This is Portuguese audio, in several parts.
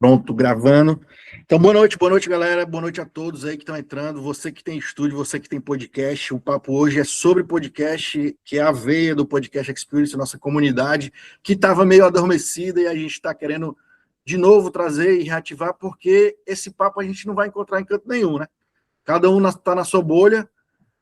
Pronto, gravando. Então, boa noite, galera. Boa noite a todos aí que estão entrando. Você que tem estúdio, você que tem podcast. O papo hoje é sobre podcast, que é a veia do Podcast Experience, nossa comunidade, que estava meio adormecida e a gente está querendo de novo trazer e reativar, porque esse papo a gente não vai encontrar em canto nenhum, né? Cada um está na sua bolha.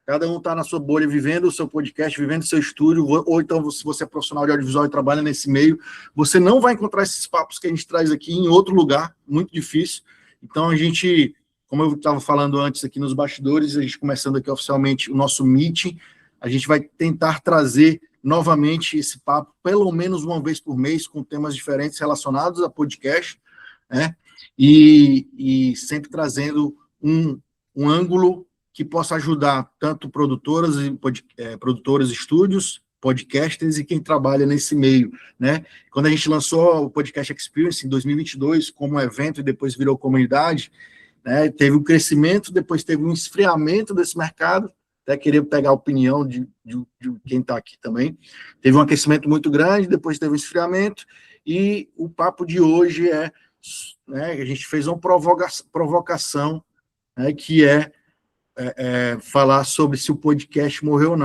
Cada um está na sua bolha, vivendo o seu podcast, vivendo o seu estúdio, ou então, se você é profissional de audiovisual e trabalha nesse meio, você não vai encontrar esses papos que a gente traz aqui em outro lugar, muito difícil. Então, a gente, como eu estava falando antes aqui nos bastidores, a gente começando aqui oficialmente o nosso meeting, a gente vai tentar trazer novamente esse papo, pelo menos uma vez por mês, com temas diferentes relacionados a podcast, né? E sempre trazendo um ângulo que possa ajudar tanto produtoras e produtores, estúdios, podcasters e quem trabalha nesse meio, né? Quando a gente lançou o Podcast Experience em 2022 como evento e depois virou comunidade, né? Teve um crescimento, depois teve um esfriamento desse mercado, até queria pegar a opinião de quem está aqui também. Teve um aquecimento muito grande, depois teve um esfriamento, e o papo de hoje é, né, a gente fez uma provocação, né, que é falar sobre se o podcast morreu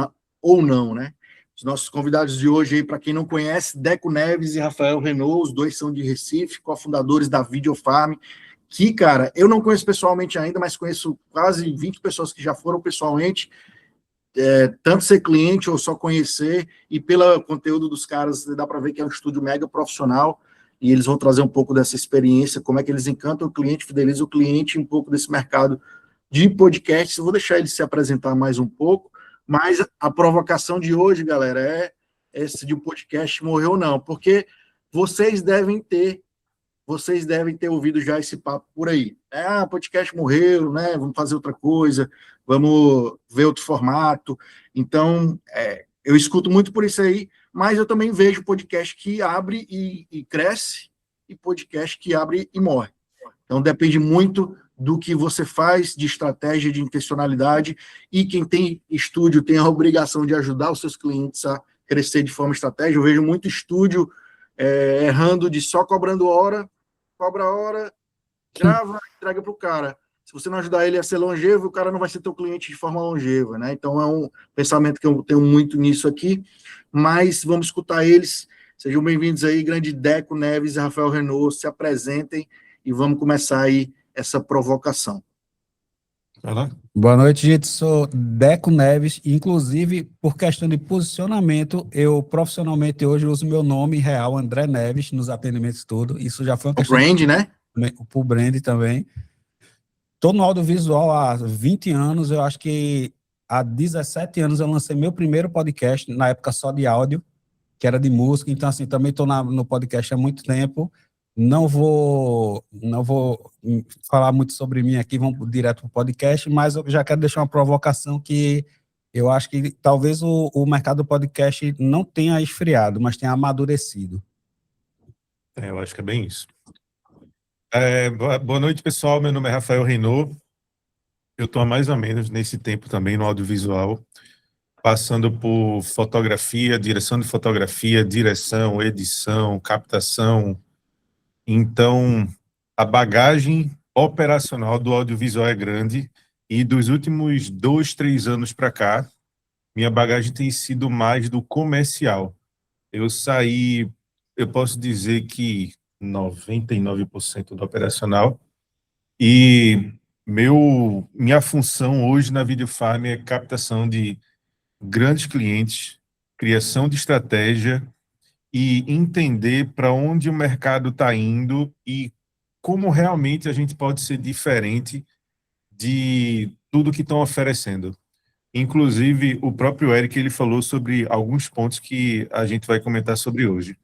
ou não, né? Os nossos convidados de hoje, para quem não conhece, Deco Neves e Rafael Renault, os dois são de Recife, cofundadores da Videofarm, que, cara, eu não conheço pessoalmente ainda, mas conheço quase 20 pessoas que já foram pessoalmente, tanto ser cliente ou só conhecer, e pelo conteúdo dos caras, dá para ver que é um estúdio mega profissional, e eles vão trazer um pouco dessa experiência, como é que eles encantam o cliente, fidelizam o cliente, um pouco desse mercado de podcasts. Eu vou deixar ele se apresentar mais um pouco, mas a provocação de hoje, galera, é esse de um podcast morreu ou não, porque vocês devem ter ouvido já esse papo por aí. Podcast morreu, né? Vamos fazer outra coisa, vamos ver outro formato. Então, eu escuto muito por isso aí, mas eu também vejo podcast que abre e cresce e podcast que abre e morre. Então, depende muito do que você faz, de estratégia, de intencionalidade, e quem tem estúdio tem a obrigação de ajudar os seus clientes a crescer de forma estratégica. Eu vejo muito estúdio errando de só cobrando hora, cobra hora, grava, entrega para o cara. Se você não ajudar ele a ser longevo, o cara não vai ser teu cliente de forma longeva, né? Então, é um pensamento que eu tenho muito nisso aqui, mas vamos escutar eles. Sejam bem-vindos aí, grande Deco Neves e Rafael Renault, se apresentem e vamos começar aí essa provocação. Boa noite, gente. Sou Deco Neves. Inclusive, por questão de posicionamento, eu profissionalmente hoje uso meu nome real, André Neves, nos atendimentos todos. Isso já foi uma questão... O brand, né? O brand também. Estou no audiovisual há 20 anos. Eu acho que há 17 anos eu lancei meu primeiro podcast, na época só de áudio, que era de música. Então, assim, também estou no podcast há muito tempo. Não vou falar muito sobre mim aqui, vamos direto para o podcast, mas eu já quero deixar uma provocação que eu acho que talvez o mercado do podcast não tenha esfriado, mas tenha amadurecido. Eu acho que é bem isso. Boa noite, pessoal. Meu nome é Rafael Renault. Eu estou há mais ou menos nesse tempo também no audiovisual, passando por fotografia, direção de fotografia, direção, edição, captação. Então, a bagagem operacional do audiovisual é grande, e dos últimos 2, 3 anos para cá, minha bagagem tem sido mais do comercial. Eu posso dizer que 99% do operacional, e minha função hoje na Videofarm é captação de grandes clientes, criação de estratégia e entender para onde o mercado está indo e como realmente a gente pode ser diferente de tudo que estão oferecendo. Inclusive, o próprio Eric, ele falou sobre alguns pontos que a gente vai comentar sobre hoje.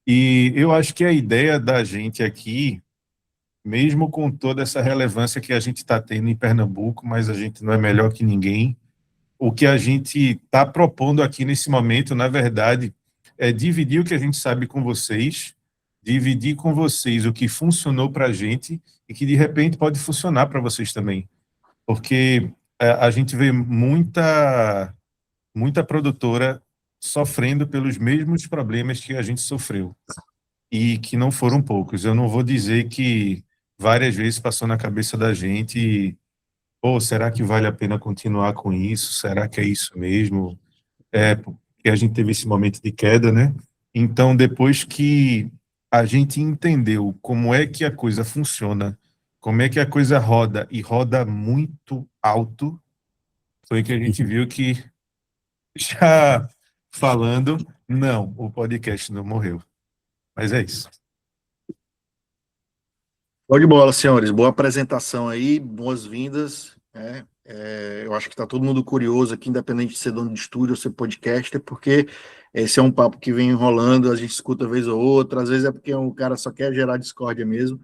E eu acho que a ideia da gente aqui, mesmo com toda essa relevância que a gente está tendo em Pernambuco, mas a gente não é melhor que ninguém, o que a gente está propondo aqui nesse momento, na verdade, é dividir o que a gente sabe com vocês, dividir com vocês o que funcionou para a gente e que, de repente, pode funcionar para vocês também. Porque a gente vê muita produtora sofrendo pelos mesmos problemas que a gente sofreu. e que não foram poucos. Eu não vou dizer que várias vezes passou na cabeça da gente, pô, será que vale a pena continuar com isso? Será que é isso mesmo? Porque a gente teve esse momento de queda, né? Então, depois que a gente entendeu como é que a coisa funciona, como é que a coisa roda, e roda muito alto, foi que a gente viu que, já falando, não, o podcast não morreu. Mas é isso. Show de bola, senhores. Boa apresentação aí, boas-vindas. Eu acho que está todo mundo curioso aqui, independente de ser dono de estúdio ou ser podcaster, porque esse é um papo que vem enrolando, a gente escuta vez ou outra, às vezes é porque o cara só quer gerar discórdia mesmo.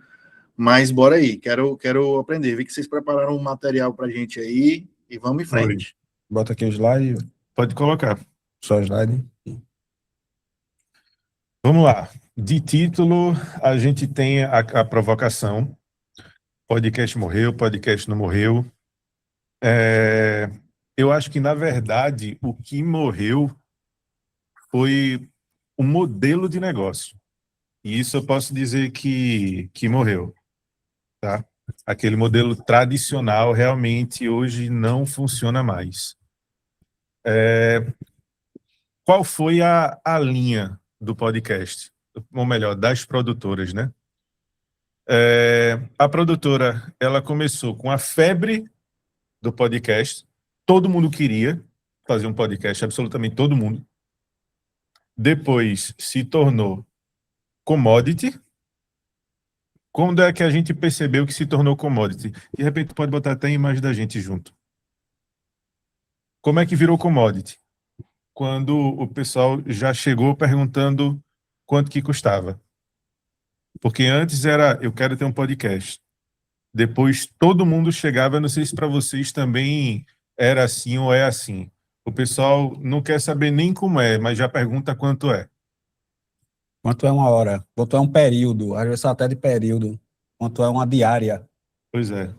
Mas bora aí, quero aprender. Vi que vocês prepararam um material para a gente aí e vamos em frente. Bota aqui o slide, Pode colocar. só o slide. Vamos lá. De título, a gente tem a provocação. Podcast morreu, podcast não morreu. Eu acho que, na verdade, o que morreu foi o modelo de negócio. E isso eu posso dizer que morreu. Tá? Aquele modelo tradicional realmente hoje não funciona mais. Qual foi a linha do podcast? Ou melhor, das produtoras, né? A produtora, ela começou com a febre do podcast. Todo mundo queria fazer um podcast, absolutamente todo mundo. Depois se tornou commodity. Quando é que a gente percebeu que se tornou commodity? De repente, pode botar até a imagem da gente junto. Como é que virou commodity? Quando o pessoal já chegou perguntando quanto que custava. Porque antes era, eu quero ter um podcast. Depois todo mundo chegava, não sei se para vocês também era assim ou é assim. O pessoal não quer saber nem como é, mas já pergunta quanto é. Quanto é uma hora? Quanto é um período? Às vezes até de período. Quanto é uma diária? Pois é.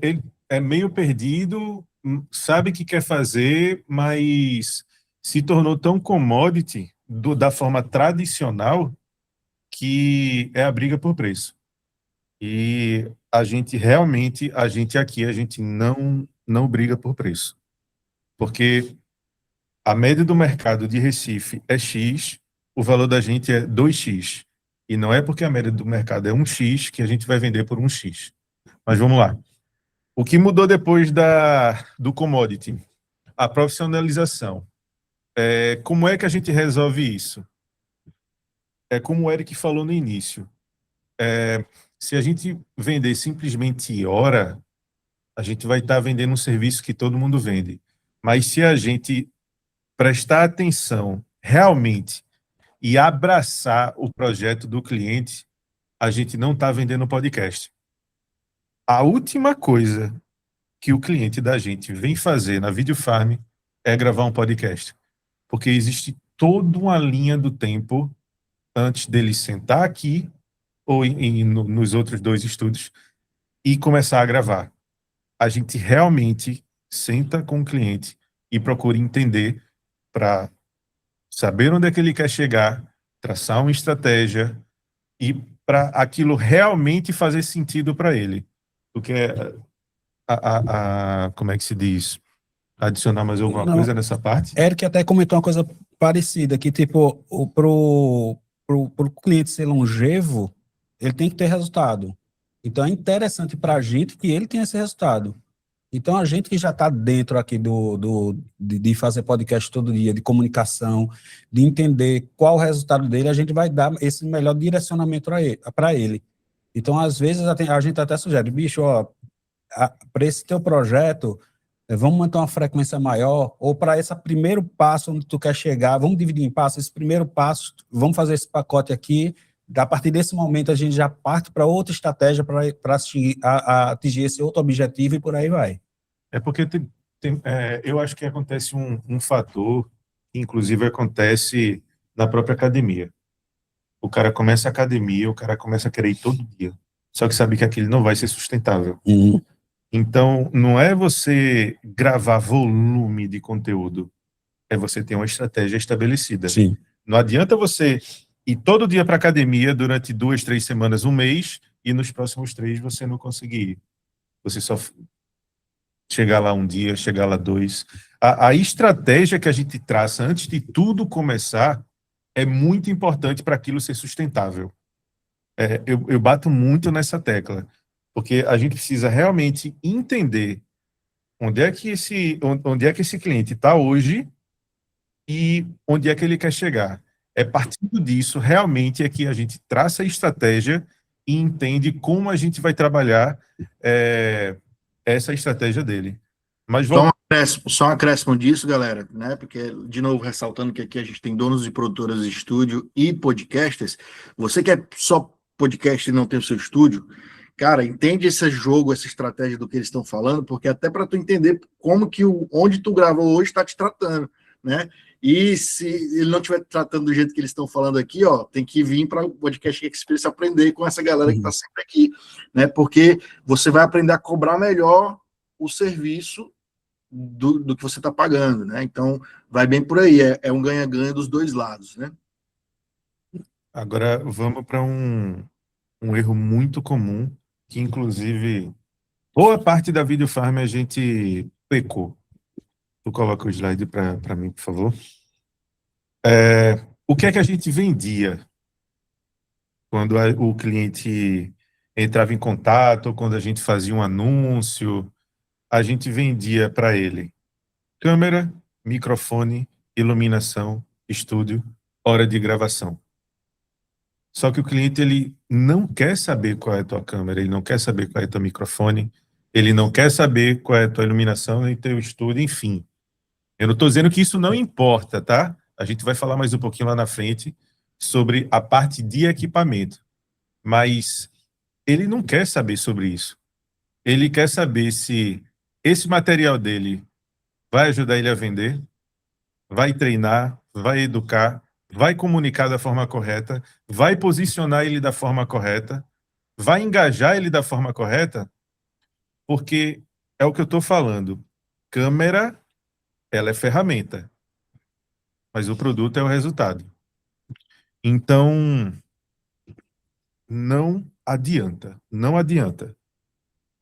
Ele é meio perdido, sabe que quer fazer, mas se tornou tão commodity da forma tradicional que é a briga por preço. E a gente realmente, a gente não briga por preço. Porque a média do mercado de Recife é X, o valor da gente é 2x. E não é porque a média do mercado é 1x que a gente vai vender por 1x. Mas vamos lá. O que mudou depois do commodity? A profissionalização. Como é que a gente resolve isso? É como o Eric falou no início. Se a gente vender simplesmente hora, a gente vai estar vendendo um serviço que todo mundo vende. Mas se a gente prestar atenção realmente e abraçar o projeto do cliente, a gente não está vendendo podcast. A última coisa que o cliente da gente vem fazer na Videofarm é gravar um podcast. Porque existe toda uma linha do tempo antes dele sentar aqui ou nos outros 2 estúdios e começar a gravar. A gente realmente senta com o cliente e procura entender para saber onde é que ele quer chegar, traçar uma estratégia e para aquilo realmente fazer sentido para ele. Porque como é que se diz? Adicionar mais alguma coisa nessa parte? Eric até comentou uma coisa parecida, que tipo, pro cliente ser longevo, ele tem que ter resultado. Então é interessante para a gente que ele tenha esse resultado. Então a gente que já está dentro aqui de fazer podcast todo dia, de comunicação, de entender qual o resultado dele, a gente vai dar esse melhor direcionamento para ele. Então às vezes a gente até sugere, bicho, ó, para esse teu projeto, vamos manter uma frequência maior, ou para esse primeiro passo onde tu quer chegar, vamos dividir em passos, esse primeiro passo, vamos fazer esse pacote aqui, a partir desse momento a gente já parte para outra estratégia para atingir esse outro objetivo e por aí vai. É porque eu acho que acontece um fator que inclusive acontece na própria academia. O cara começa a academia, o cara começa a querer ir todo dia, só que sabe que aquilo não vai ser sustentável. Então, não é você gravar volume de conteúdo, é você ter uma estratégia estabelecida. Sim. Não adianta você ir todo dia para academia durante 2, 3 semanas, um mês, e nos próximos 3 você não conseguir ir. Você só chegar lá um dia, chegar lá 2. A estratégia que a gente traça antes de tudo começar é muito importante para aquilo ser sustentável. Eu bato muito nessa tecla, porque a gente precisa realmente entender onde é que esse cliente está hoje e onde é que ele quer chegar. Partindo disso, realmente, é que a gente traça a estratégia e entende como a gente vai trabalhar essa estratégia dele. Mas Só um acréscimo disso, galera, né? Porque, de novo, ressaltando que aqui a gente tem donos e produtoras de estúdio e podcasters. Você que é só podcast e não tem o seu estúdio, cara, entende esse jogo, essa estratégia do que eles estão falando, porque até para tu entender como que onde tu gravou hoje está te tratando, né? E se ele não estiver tratando do jeito que eles estão falando aqui, ó, tem que vir para o Podcast Experience aprender com essa galera que está sempre aqui, né? Porque você vai aprender a cobrar melhor o serviço do que você está pagando, né? Então, vai bem por aí, é um ganha-ganha dos dois lados, né? Agora, vamos para um erro muito comum, que inclusive boa parte da Video Farm a gente pecou. Tu coloca o slide para mim, por favor. O que é que a gente vendia quando o cliente entrava em contato, quando a gente fazia um anúncio? A gente vendia para ele câmera, microfone, iluminação, estúdio, hora de gravação. Só que o cliente, ele não quer saber qual é a tua câmera, ele não quer saber qual é o teu microfone, ele não quer saber qual é a tua iluminação, nem teu estúdio, enfim. Eu não estou dizendo que isso não importa, tá? A gente vai falar mais um pouquinho lá na frente sobre a parte de equipamento. Mas ele não quer saber sobre isso. Ele quer saber se esse material dele vai ajudar ele a vender, vai treinar, vai educar, vai comunicar da forma correta, vai posicionar ele da forma correta, vai engajar ele da forma correta, porque é o que eu estou falando. Câmera, ela é ferramenta, mas o produto é o resultado. Então, não adianta, não adianta.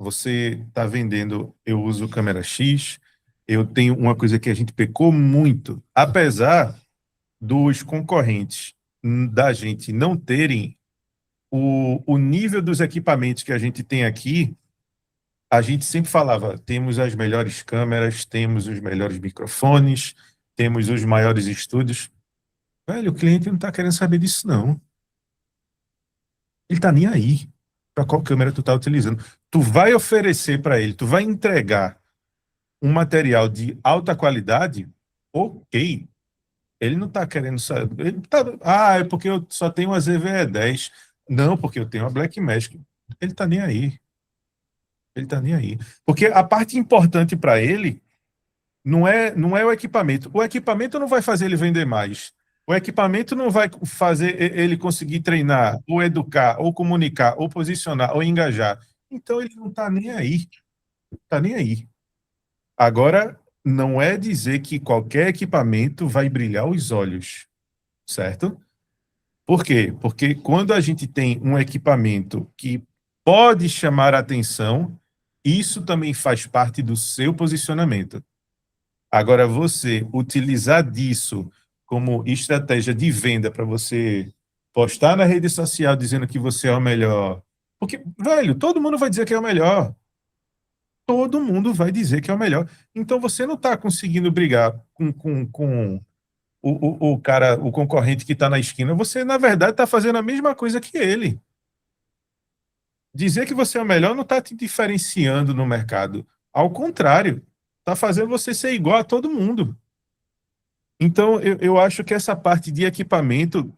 Você está vendendo, eu uso câmera X, eu tenho uma coisa que a gente pecou muito, apesar dos concorrentes da gente não terem o nível dos equipamentos que a gente tem aqui, a gente sempre falava, temos as melhores câmeras, temos os melhores microfones, temos os maiores estúdios. Velho, o cliente não está querendo saber disso, não. Ele está nem aí para qual câmera tu está utilizando. Tu vai oferecer para ele, tu vai entregar um material de alta qualidade, ok. Ele não está querendo saber. Ele é porque eu só tenho uma ZVE10. Não, porque eu tenho uma Blackmagic. Ele está nem aí. Ele está nem aí. Porque a parte importante para ele não é o equipamento. O equipamento não vai fazer ele vender mais. O equipamento não vai fazer ele conseguir treinar, ou educar, ou comunicar, ou posicionar, ou engajar. Então ele não está nem aí. Está nem aí. Agora, não é dizer que qualquer equipamento vai brilhar os olhos, certo? Por quê? Porque quando a gente tem um equipamento que pode chamar a atenção, isso também faz parte do seu posicionamento. Agora, você utilizar disso como estratégia de venda para você postar na rede social dizendo que você é o melhor. Porque, velho, todo mundo vai dizer que é o melhor. Todo mundo vai dizer que é o melhor. Então, você não está conseguindo brigar com o cara, o concorrente que está na esquina. Você, na verdade, está fazendo a mesma coisa que ele. Dizer que você é o melhor não está te diferenciando no mercado. Ao contrário, está fazendo você ser igual a todo mundo. Então, eu acho que essa parte de equipamento,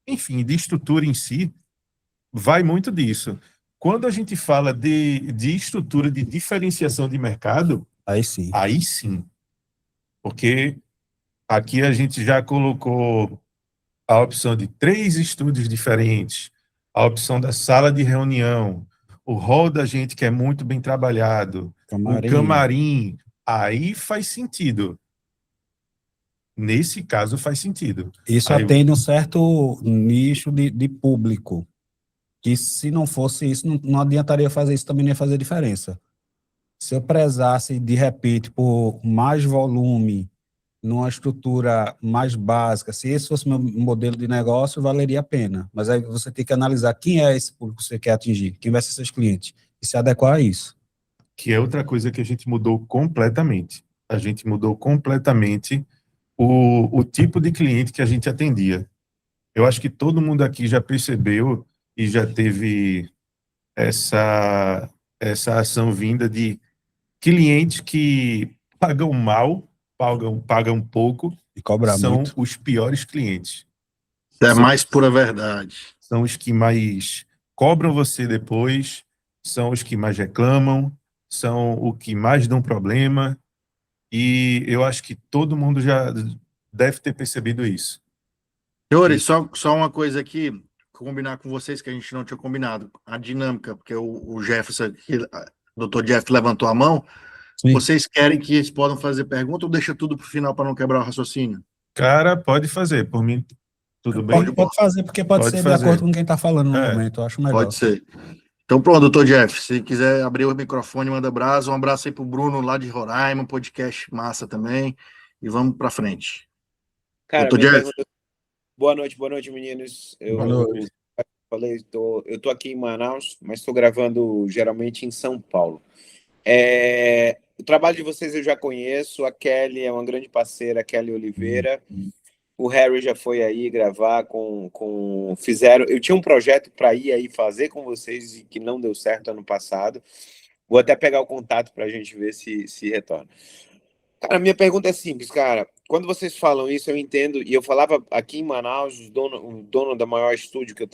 enfim, de estrutura em si, vai muito disso. Quando a gente fala de estrutura de diferenciação de mercado, Aí sim. aí sim. Porque aqui a gente já colocou a opção de 3 estúdios diferentes, a opção da sala de reunião, o hall da gente que é muito bem trabalhado, Camarim. o camarim, aí faz sentido. Nesse caso faz sentido. Isso Aí, atende um certo nicho de público, que se não fosse isso, não adiantaria fazer isso, também não ia fazer diferença. Se eu prezasse, de repente, por mais volume, numa estrutura mais básica, se esse fosse meu modelo de negócio, valeria a pena. Mas aí você tem que analisar quem é esse público que você quer atingir, quem vai ser seus clientes, e se adequar a isso. que é outra coisa que a gente mudou completamente. A gente mudou completamente o tipo de cliente que a gente atendia. Eu acho que todo mundo aqui já percebeu e já teve essa ação vinda de clientes que pagam mal, pagam pouco, E cobrar são muito. os piores clientes. Isso é São, mais pura verdade. são os que mais cobram você depois, são os que mais reclamam, são o que mais dão problema, e eu acho que todo mundo já deve ter percebido isso. Senhores, só uma coisa aqui, combinar com vocês que a gente não tinha combinado. A dinâmica, porque o Jefferson, o Dr. Jeff levantou a mão. Sim. Vocês querem que eles possam fazer pergunta ou deixa tudo para o final para não quebrar o raciocínio? Cara, pode fazer, por mim, tudo bem? Pode fazer, porque pode ser de acordo com quem está falando no momento, eu acho melhor. Pode ser. Então, pronto, doutor Jeff, se quiser abrir o microfone, manda abraço. Um abraço aí pro Bruno, lá de Roraima, podcast massa também. E vamos para frente. Cara, doutor Jeff. Boa noite, meninos. Boa noite. Eu tô aqui em Manaus, mas estou gravando geralmente em São Paulo. O trabalho de vocês eu já conheço, a Kelly é uma grande parceira, a Kelly Oliveira. O Harry já foi aí gravar fizeram. Eu tinha um projeto para ir aí fazer com vocês e que não deu certo ano passado. Vou até pegar o contato para a gente ver se retorna. Cara, minha pergunta é simples, cara. Quando vocês falam isso, eu entendo, e eu falava aqui em Manaus, o dono da maior estúdio que eu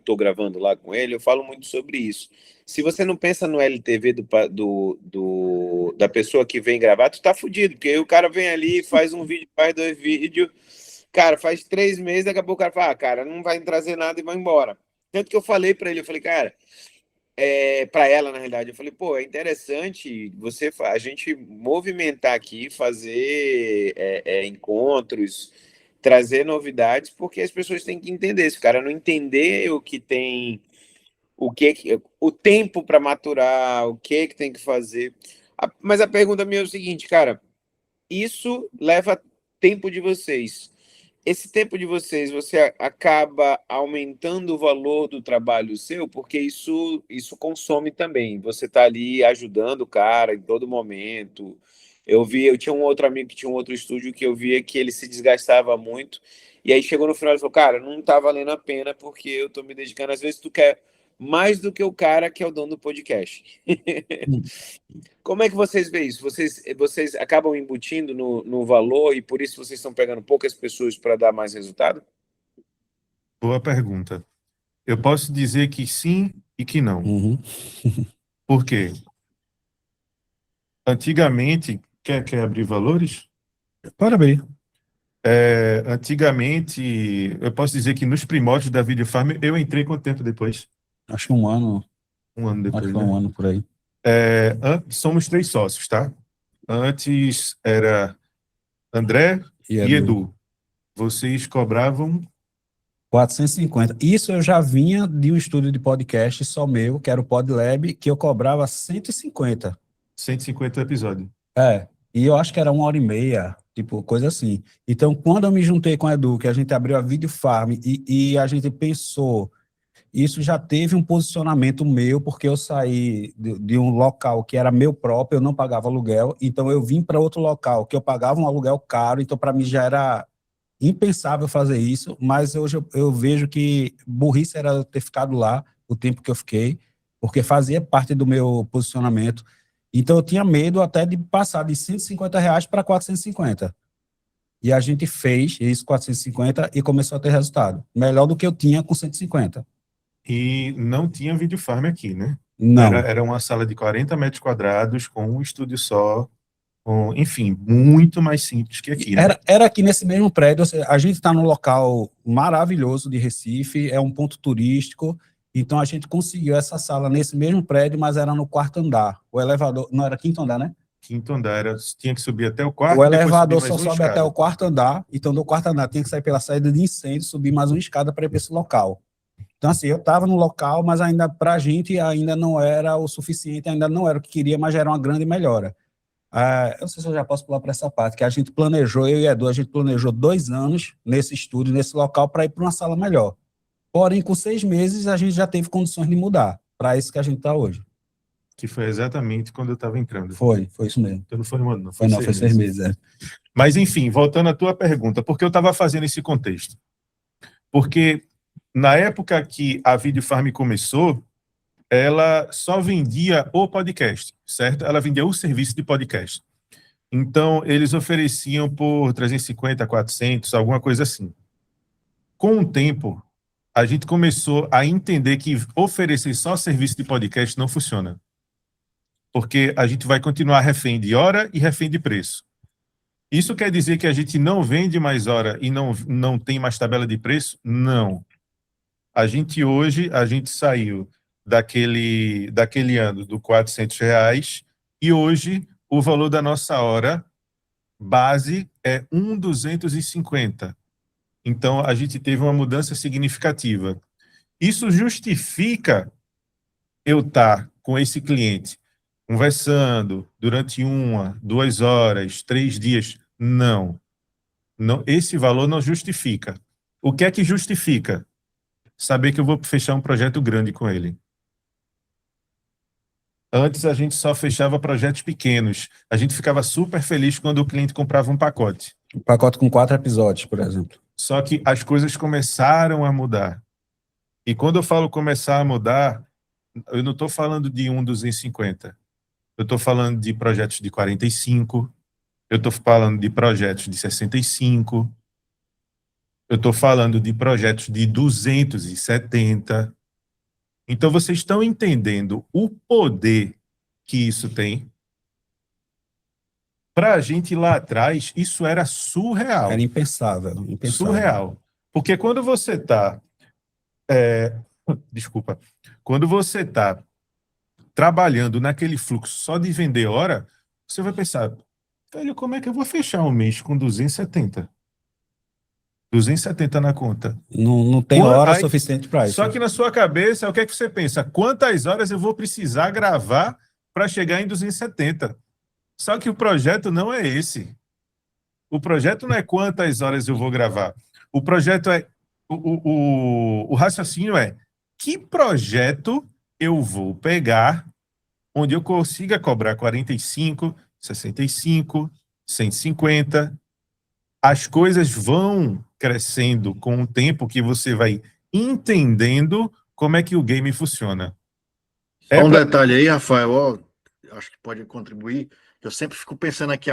tô gravando lá com ele, eu falo muito sobre isso. Se você não pensa no LTV da pessoa que vem gravar, tu tá fudido, porque aí o cara vem ali, faz um vídeo, faz 2 vídeos, cara, faz 3 meses, daqui a pouco o cara fala, cara, não vai trazer nada e vai embora. Tanto que eu falei para ele, eu falei, cara, para ela, na realidade, eu falei, pô, é interessante a gente movimentar aqui, fazer encontros, trazer novidades, porque as pessoas têm que entender. Se o cara não entender o que tem, o tempo para maturar, o que tem que fazer. Mas a pergunta minha é o seguinte, cara, isso leva tempo de vocês. Esse tempo de vocês, você acaba aumentando o valor do trabalho seu, porque isso consome também. Você está ali ajudando o cara em todo momento. Eu tinha um outro amigo que tinha um outro estúdio que eu via que ele se desgastava muito. E aí chegou no final e falou, cara, não está valendo a pena porque eu estou me dedicando. Às vezes tu quer mais do que o cara que é o dono do podcast. Como é que vocês veem isso? Vocês acabam embutindo no valor e por isso vocês estão pegando poucas pessoas para dar mais resultado? Boa pergunta. Eu posso dizer que sim e que não. Por quê? Antigamente, quer abrir valores? Pode abrir. Antigamente, eu posso dizer que nos primórdios da Videofarm, eu entrei quanto tempo depois? Acho que 1 ano. Um ano depois, Acho que foi 1 ano por aí. Somos 3 sócios, tá? Antes era André e Edu. Vocês cobravam 450. Isso eu já vinha de um estúdio de podcast só meu, que era o PodLab, que eu cobrava 150. 150 episódios. E eu acho que era 1h30, tipo, coisa assim. Então, quando eu me juntei com o Edu, que a gente abriu a Videofarm e a gente pensou, isso já teve um posicionamento meu, porque eu saí de um local que era meu próprio, eu não pagava aluguel, então eu vim para outro local que eu pagava um aluguel caro, então para mim já era impensável fazer isso, mas hoje eu vejo que burrice era eu ter ficado lá o tempo que eu fiquei, porque fazia parte do meu posicionamento. Então eu tinha medo até de passar de R$150 para 450. E a gente fez isso, 450, e começou a ter resultado. Melhor do que eu tinha com 150. E não tinha Videofarm aqui, né? Não. Era uma sala de 40 metros quadrados, com um estúdio só, enfim, muito mais simples que aqui, né? Era aqui nesse mesmo prédio, a gente está num local maravilhoso de Recife, é um ponto turístico, então a gente conseguiu essa sala nesse mesmo prédio, mas era no 4º andar. O elevador, não era 5º andar, né? quinto andar, tinha que subir até o quarto. O depois elevador subir só mais uma sobe até escada. o quarto andar, então do quarto andar tinha que sair pela saída de incêndio, subir mais uma escada para ir para esse local. Então, assim, eu estava no local, mas ainda para a gente ainda não era o suficiente, ainda não era o que queria, mas já era uma grande melhora. Eu não sei se eu já posso pular para essa parte, que a gente planejou, eu e Edu, a gente planejou 2 anos nesse estúdio, nesse local, para ir para uma sala melhor. Porém, com 6 meses, a gente já teve condições de mudar para isso que a gente está hoje. Que foi exatamente quando eu estava entrando. Foi isso mesmo. Então não foi um ano, não. Foi 6 meses. É. Mas, enfim, voltando à tua pergunta, por que eu estava fazendo esse contexto? Porque na época que a Videofarm começou, ela só vendia o podcast, certo? Ela vendia o serviço de podcast. Então, eles ofereciam por 350, 400, alguma coisa assim. Com o tempo, a gente começou a entender que oferecer só serviço de podcast não funciona. Porque a gente vai continuar refém de hora e refém de preço. Isso quer dizer que a gente não vende mais hora e não tem mais tabela de preço? Não. A gente saiu daquele ano do R$ 400 e hoje o valor da nossa hora base é 1,250. Então, a gente teve uma mudança significativa. Isso justifica eu estar com esse cliente conversando durante 1, 2 horas, 3 dias? Não. Esse valor não justifica. O que é que justifica? Saber que eu vou fechar um projeto grande com ele. Antes, a gente só fechava projetos pequenos. A gente ficava super feliz quando o cliente comprava um pacote. Um pacote com 4 episódios, por exemplo. Só que as coisas começaram a mudar. E quando eu falo começar a mudar, eu não estou falando de 1,250. Eu estou falando de projetos de 45. Eu estou falando de projetos de 65. Eu estou falando de projetos de 270. Então, vocês estão entendendo o poder que isso tem? Para a gente lá atrás, isso era surreal. Era impensável. Surreal. Porque quando você está... desculpa. Quando você está trabalhando naquele fluxo só de vender hora, você vai pensar, velho, como é que eu vou fechar um mês com 270? 270 na conta. Não tem hora suficiente para isso. Só que na sua cabeça, o que é que você pensa? Quantas horas eu vou precisar gravar para chegar em 270? Só que o projeto não é esse. O projeto não é quantas horas eu vou gravar. O projeto é... O raciocínio é que projeto eu vou pegar onde eu consiga cobrar 45, 65, 150. As coisas vão crescendo com o tempo que você vai entendendo como é que o game funciona. Só um detalhe aí, Rafael, ó, acho que pode contribuir. Eu sempre fico pensando aqui,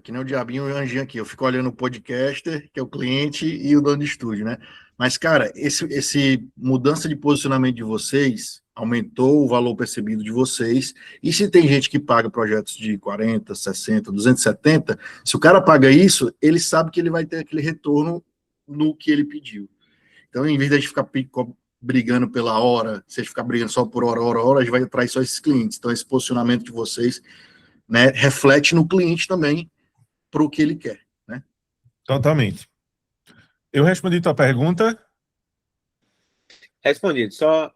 que nem o diabinho e o anjinho aqui, eu fico olhando o podcaster, que é o cliente, e o dono de estúdio, né? Mas, cara, esse mudança de posicionamento de vocês aumentou o valor percebido de vocês, e se tem gente que paga projetos de 40, 60, 270, se o cara paga isso, ele sabe que ele vai ter aquele retorno no que ele pediu. Então, em vez de a gente ficar brigando pela hora, se a gente ficar brigando só por hora, a gente vai atrair só esses clientes. Então, esse posicionamento de vocês, né, reflete no cliente também para o que ele quer, né? Totalmente. Eu respondi tua pergunta? Respondido. Só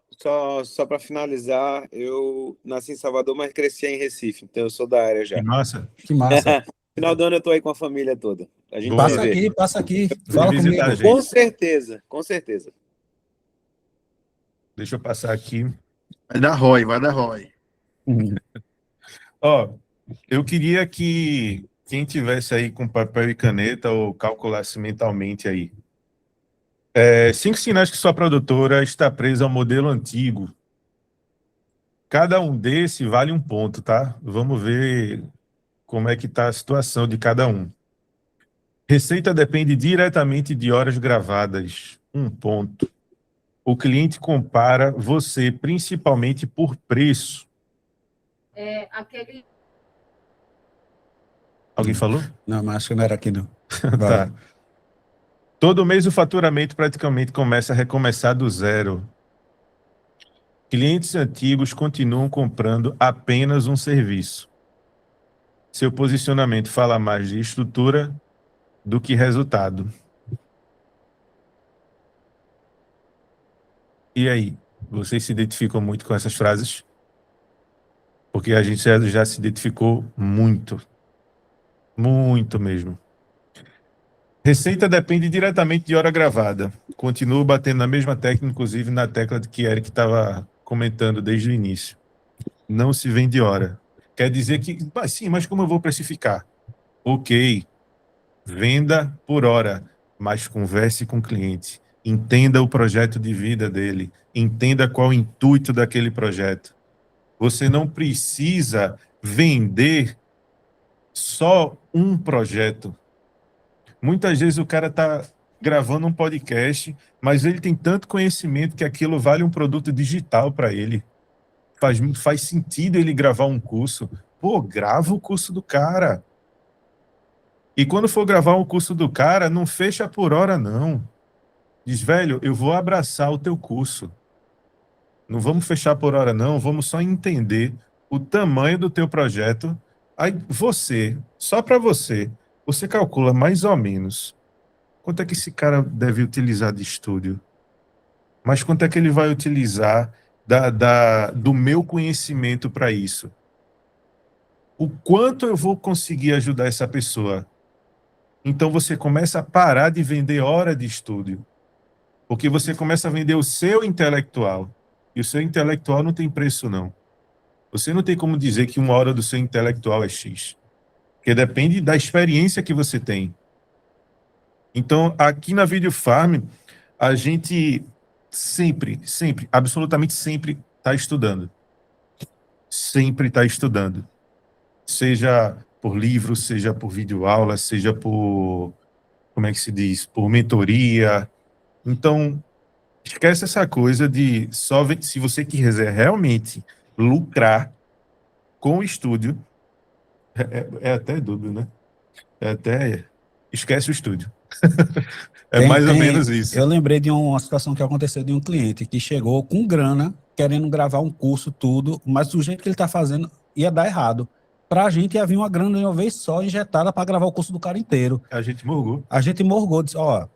para finalizar, eu nasci em Salvador, mas cresci em Recife, então eu sou da área já. Que massa. Que massa. Final do ano eu tô aí com a família toda. A gente Passa aqui. Vem Fala visitar comigo. a gente. Com certeza. Deixa eu passar aqui. Vai dar ROI. Ó, eu queria que quem tivesse aí com papel e caneta ou calculasse mentalmente aí. 5 sinais que sua produtora está presa ao modelo antigo. Cada um desse vale um ponto, tá? Vamos ver como é que está a situação de cada um. Receita depende diretamente de horas gravadas. 1 ponto. O cliente compara você principalmente por preço. Alguém falou? Não, mas acho que não era aqui, não. Tá. Todo mês o faturamento praticamente começa a recomeçar do zero. Clientes antigos continuam comprando apenas um serviço. Seu posicionamento fala mais de estrutura do que resultado. E aí, vocês se identificam muito com essas frases? Porque a gente já se identificou muito. Muito mesmo. Receita depende diretamente de hora gravada. Continuo batendo na mesma tecla, inclusive na tecla que Eric estava comentando desde o início. Não se vende hora. Quer dizer que, sim, mas como eu vou precificar? Ok, venda por hora, mas converse com o cliente. Entenda o projeto de vida dele. Entenda qual o intuito daquele projeto. Você não precisa vender só um projeto. Muitas vezes o cara está gravando um podcast, mas ele tem tanto conhecimento que aquilo vale um produto digital para ele. Faz sentido ele gravar um curso. Pô, grava o curso do cara. E quando for gravar um curso do cara, não fecha por hora, não. Diz, velho, eu vou abraçar o teu curso. Não vamos fechar por hora, não. Vamos só entender o tamanho do teu projeto. Aí você, só para você calcula mais ou menos quanto é que esse cara deve utilizar de estúdio. Mas quanto é que ele vai utilizar do meu conhecimento para isso? O quanto eu vou conseguir ajudar essa pessoa? Então você começa a parar de vender hora de estúdio. Porque você começa a vender o seu intelectual. E o seu intelectual não tem preço, não. Você não tem como dizer que uma hora do seu intelectual é X. Porque depende da experiência que você tem. Então, aqui na Video Farm, a gente sempre, absolutamente sempre está estudando. Sempre está estudando. Seja por livro, seja por videoaula, seja por, como é que se diz? Por mentoria. Então, esquece essa coisa de se você quiser realmente lucrar com o estúdio, é até dúbio, né? Esquece o estúdio. É mais ou menos isso. Eu lembrei de uma situação que aconteceu de um cliente que chegou com grana, querendo gravar um curso, tudo, mas do jeito que ele está fazendo ia dar errado. Para a gente ia vir uma grana de uma vez só injetada para gravar o curso do cara inteiro. A gente morgou. Disse, ó,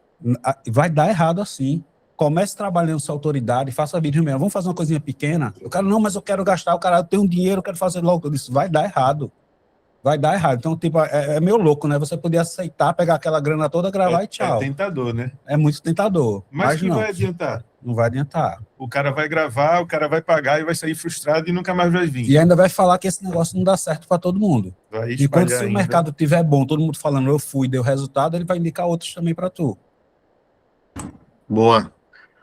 vai dar errado assim. Comece trabalhando sua autoridade, faça vídeo mesmo. Vamos fazer uma coisinha pequena. O cara, não, mas eu quero gastar, o cara, eu tenho dinheiro, eu quero fazer logo. Eu disse, vai dar errado. Vai dar errado. Então, tipo, é meio louco, né? Você poder aceitar, pegar aquela grana toda, gravar e tchau. É tentador, né? É muito tentador. Mas não vai adiantar. Não vai adiantar. O cara vai gravar, o cara vai pagar e vai sair frustrado e nunca mais vai vir. E ainda vai falar que esse negócio não dá certo para todo mundo. E quando se o mercado estiver bom, todo mundo falando, eu fui, deu resultado, ele vai indicar outros também para tu. Boa.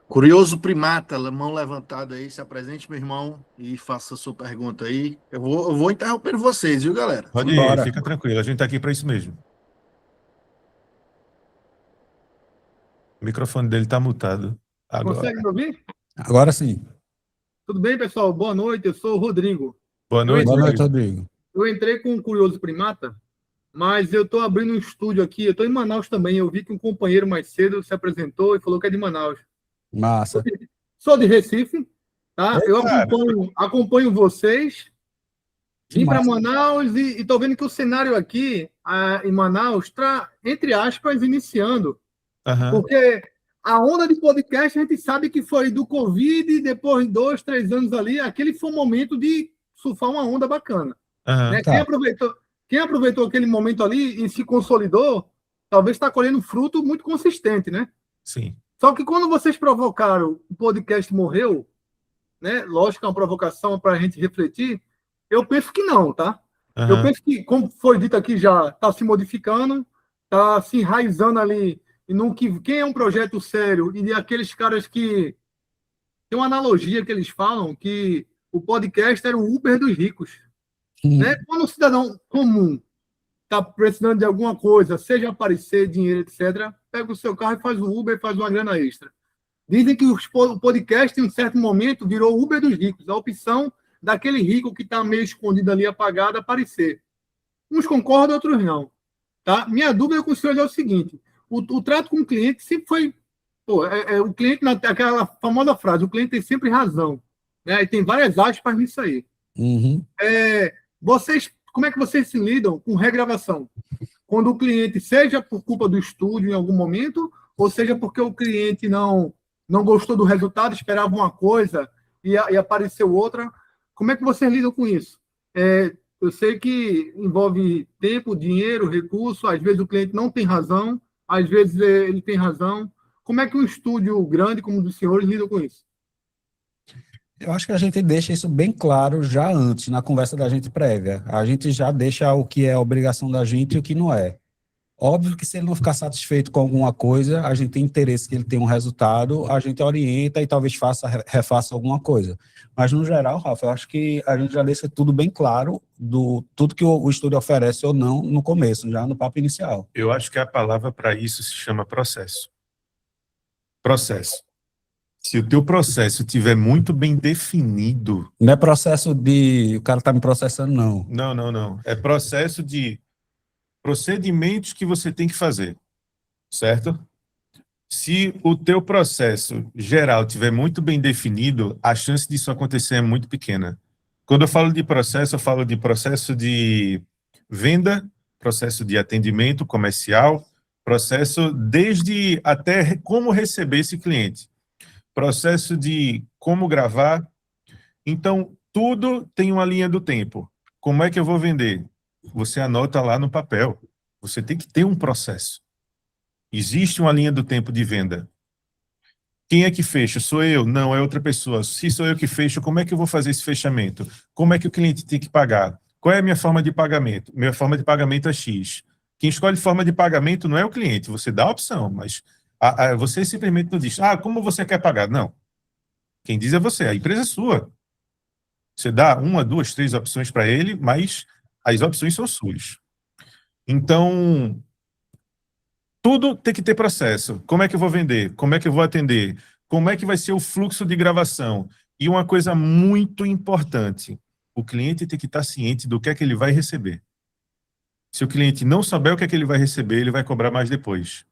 Curioso Primata, mão levantada aí, se apresente, meu irmão, e faça a sua pergunta aí. Eu vou interromper vocês, viu, galera? Pode ir, fica tranquilo, a gente tá aqui para isso mesmo. O microfone dele tá mutado. Agora. Consegue me ouvir? Agora sim. Tudo bem, pessoal? Boa noite, eu sou o Rodrigo. Boa noite, Rodrigo. Eu entrei com o Curioso Primata, mas eu estou abrindo um estúdio aqui, eu estou em Manaus também, eu vi que um companheiro mais cedo se apresentou e falou que é de Manaus. Massa. Sou de Recife, tá? Eu acompanho vocês, vim para Manaus e estou vendo que o cenário aqui em Manaus está, entre aspas, iniciando. Porque a onda de podcast, a gente sabe que foi do Covid, depois de 2, 3 anos ali, aquele foi um momento de surfar uma onda bacana. Né? Tá. Quem aproveitou aquele momento ali e se consolidou, talvez está colhendo fruto muito consistente, né? Sim. Só que quando vocês provocaram, o podcast morreu, né? Lógico que é uma provocação para a gente refletir, eu penso que não, tá? Eu penso que, como foi dito aqui já, está se modificando, está se enraizando ali, e quem é um projeto sério, e aqueles caras que... Tem uma analogia que eles falam, que o podcast era o Uber dos ricos. Né? Quando o cidadão comum está precisando de alguma coisa, seja aparecer, dinheiro, etc., pega o seu carro e faz o Uber e faz uma grana extra. Dizem que o podcast, em um certo momento, virou o Uber dos ricos, a opção daquele rico que está meio escondido ali, apagado, aparecer. Uns concordam, outros não. Tá? Minha dúvida com o senhor é o seguinte, o trato com o cliente sempre foi... o cliente, aquela famosa frase, o cliente tem sempre razão. Né? E tem várias aspas nisso aí. Uhum. Vocês como é que vocês se lidam com regravação? Quando o cliente, seja por culpa do estúdio em algum momento, ou seja porque o cliente não gostou do resultado, esperava uma coisa e apareceu outra. Como é que vocês lidam com isso? Eu sei que envolve tempo, dinheiro, recurso, às vezes o cliente não tem razão, às vezes ele tem razão. Como é que um estúdio grande como o dos senhores lida com isso? Eu acho que a gente deixa isso bem claro já antes, na conversa da gente prévia. A gente já deixa o que é obrigação da gente e o que não é. Óbvio que se ele não ficar satisfeito com alguma coisa, a gente tem interesse que ele tenha um resultado, a gente orienta e talvez refaça alguma coisa. Mas, no geral, Rafa, eu acho que a gente já deixa tudo bem claro do tudo que o estúdio oferece ou não no começo, já no papo inicial. Eu acho que a palavra para isso se chama processo. Processo. Se o teu processo estiver muito bem definido... Não é processo de... o cara está me processando, não. Não. É processo de procedimentos que você tem que fazer, certo? Se o teu processo geral estiver muito bem definido, a chance disso acontecer é muito pequena. Quando eu falo de processo, eu falo de processo de venda, processo de atendimento comercial, processo desde até como receber esse cliente, processo de como gravar. Então, tudo tem uma linha do tempo. Como é que eu vou vender? Você anota lá no papel. Você tem que ter um processo. Existe uma linha do tempo de venda. Quem é que fecha? Sou eu? Não, é outra pessoa. Se sou eu que fecho, como é que eu vou fazer esse fechamento? Como é que o cliente tem que pagar? Qual é a minha forma de pagamento? Minha forma de pagamento é X. Quem escolhe forma de pagamento não é o cliente. Você dá a opção, mas você simplesmente não diz, como você quer pagar? Não. Quem diz é você, a empresa é sua. Você dá 1, 2, 3 opções para ele, mas as opções são suas. Então, tudo tem que ter processo. Como é que eu vou vender? Como é que eu vou atender? Como é que vai ser o fluxo de gravação? E uma coisa muito importante, o cliente tem que estar ciente do que é que ele vai receber. Se o cliente não souber o que é que ele vai receber, ele vai cobrar mais depois.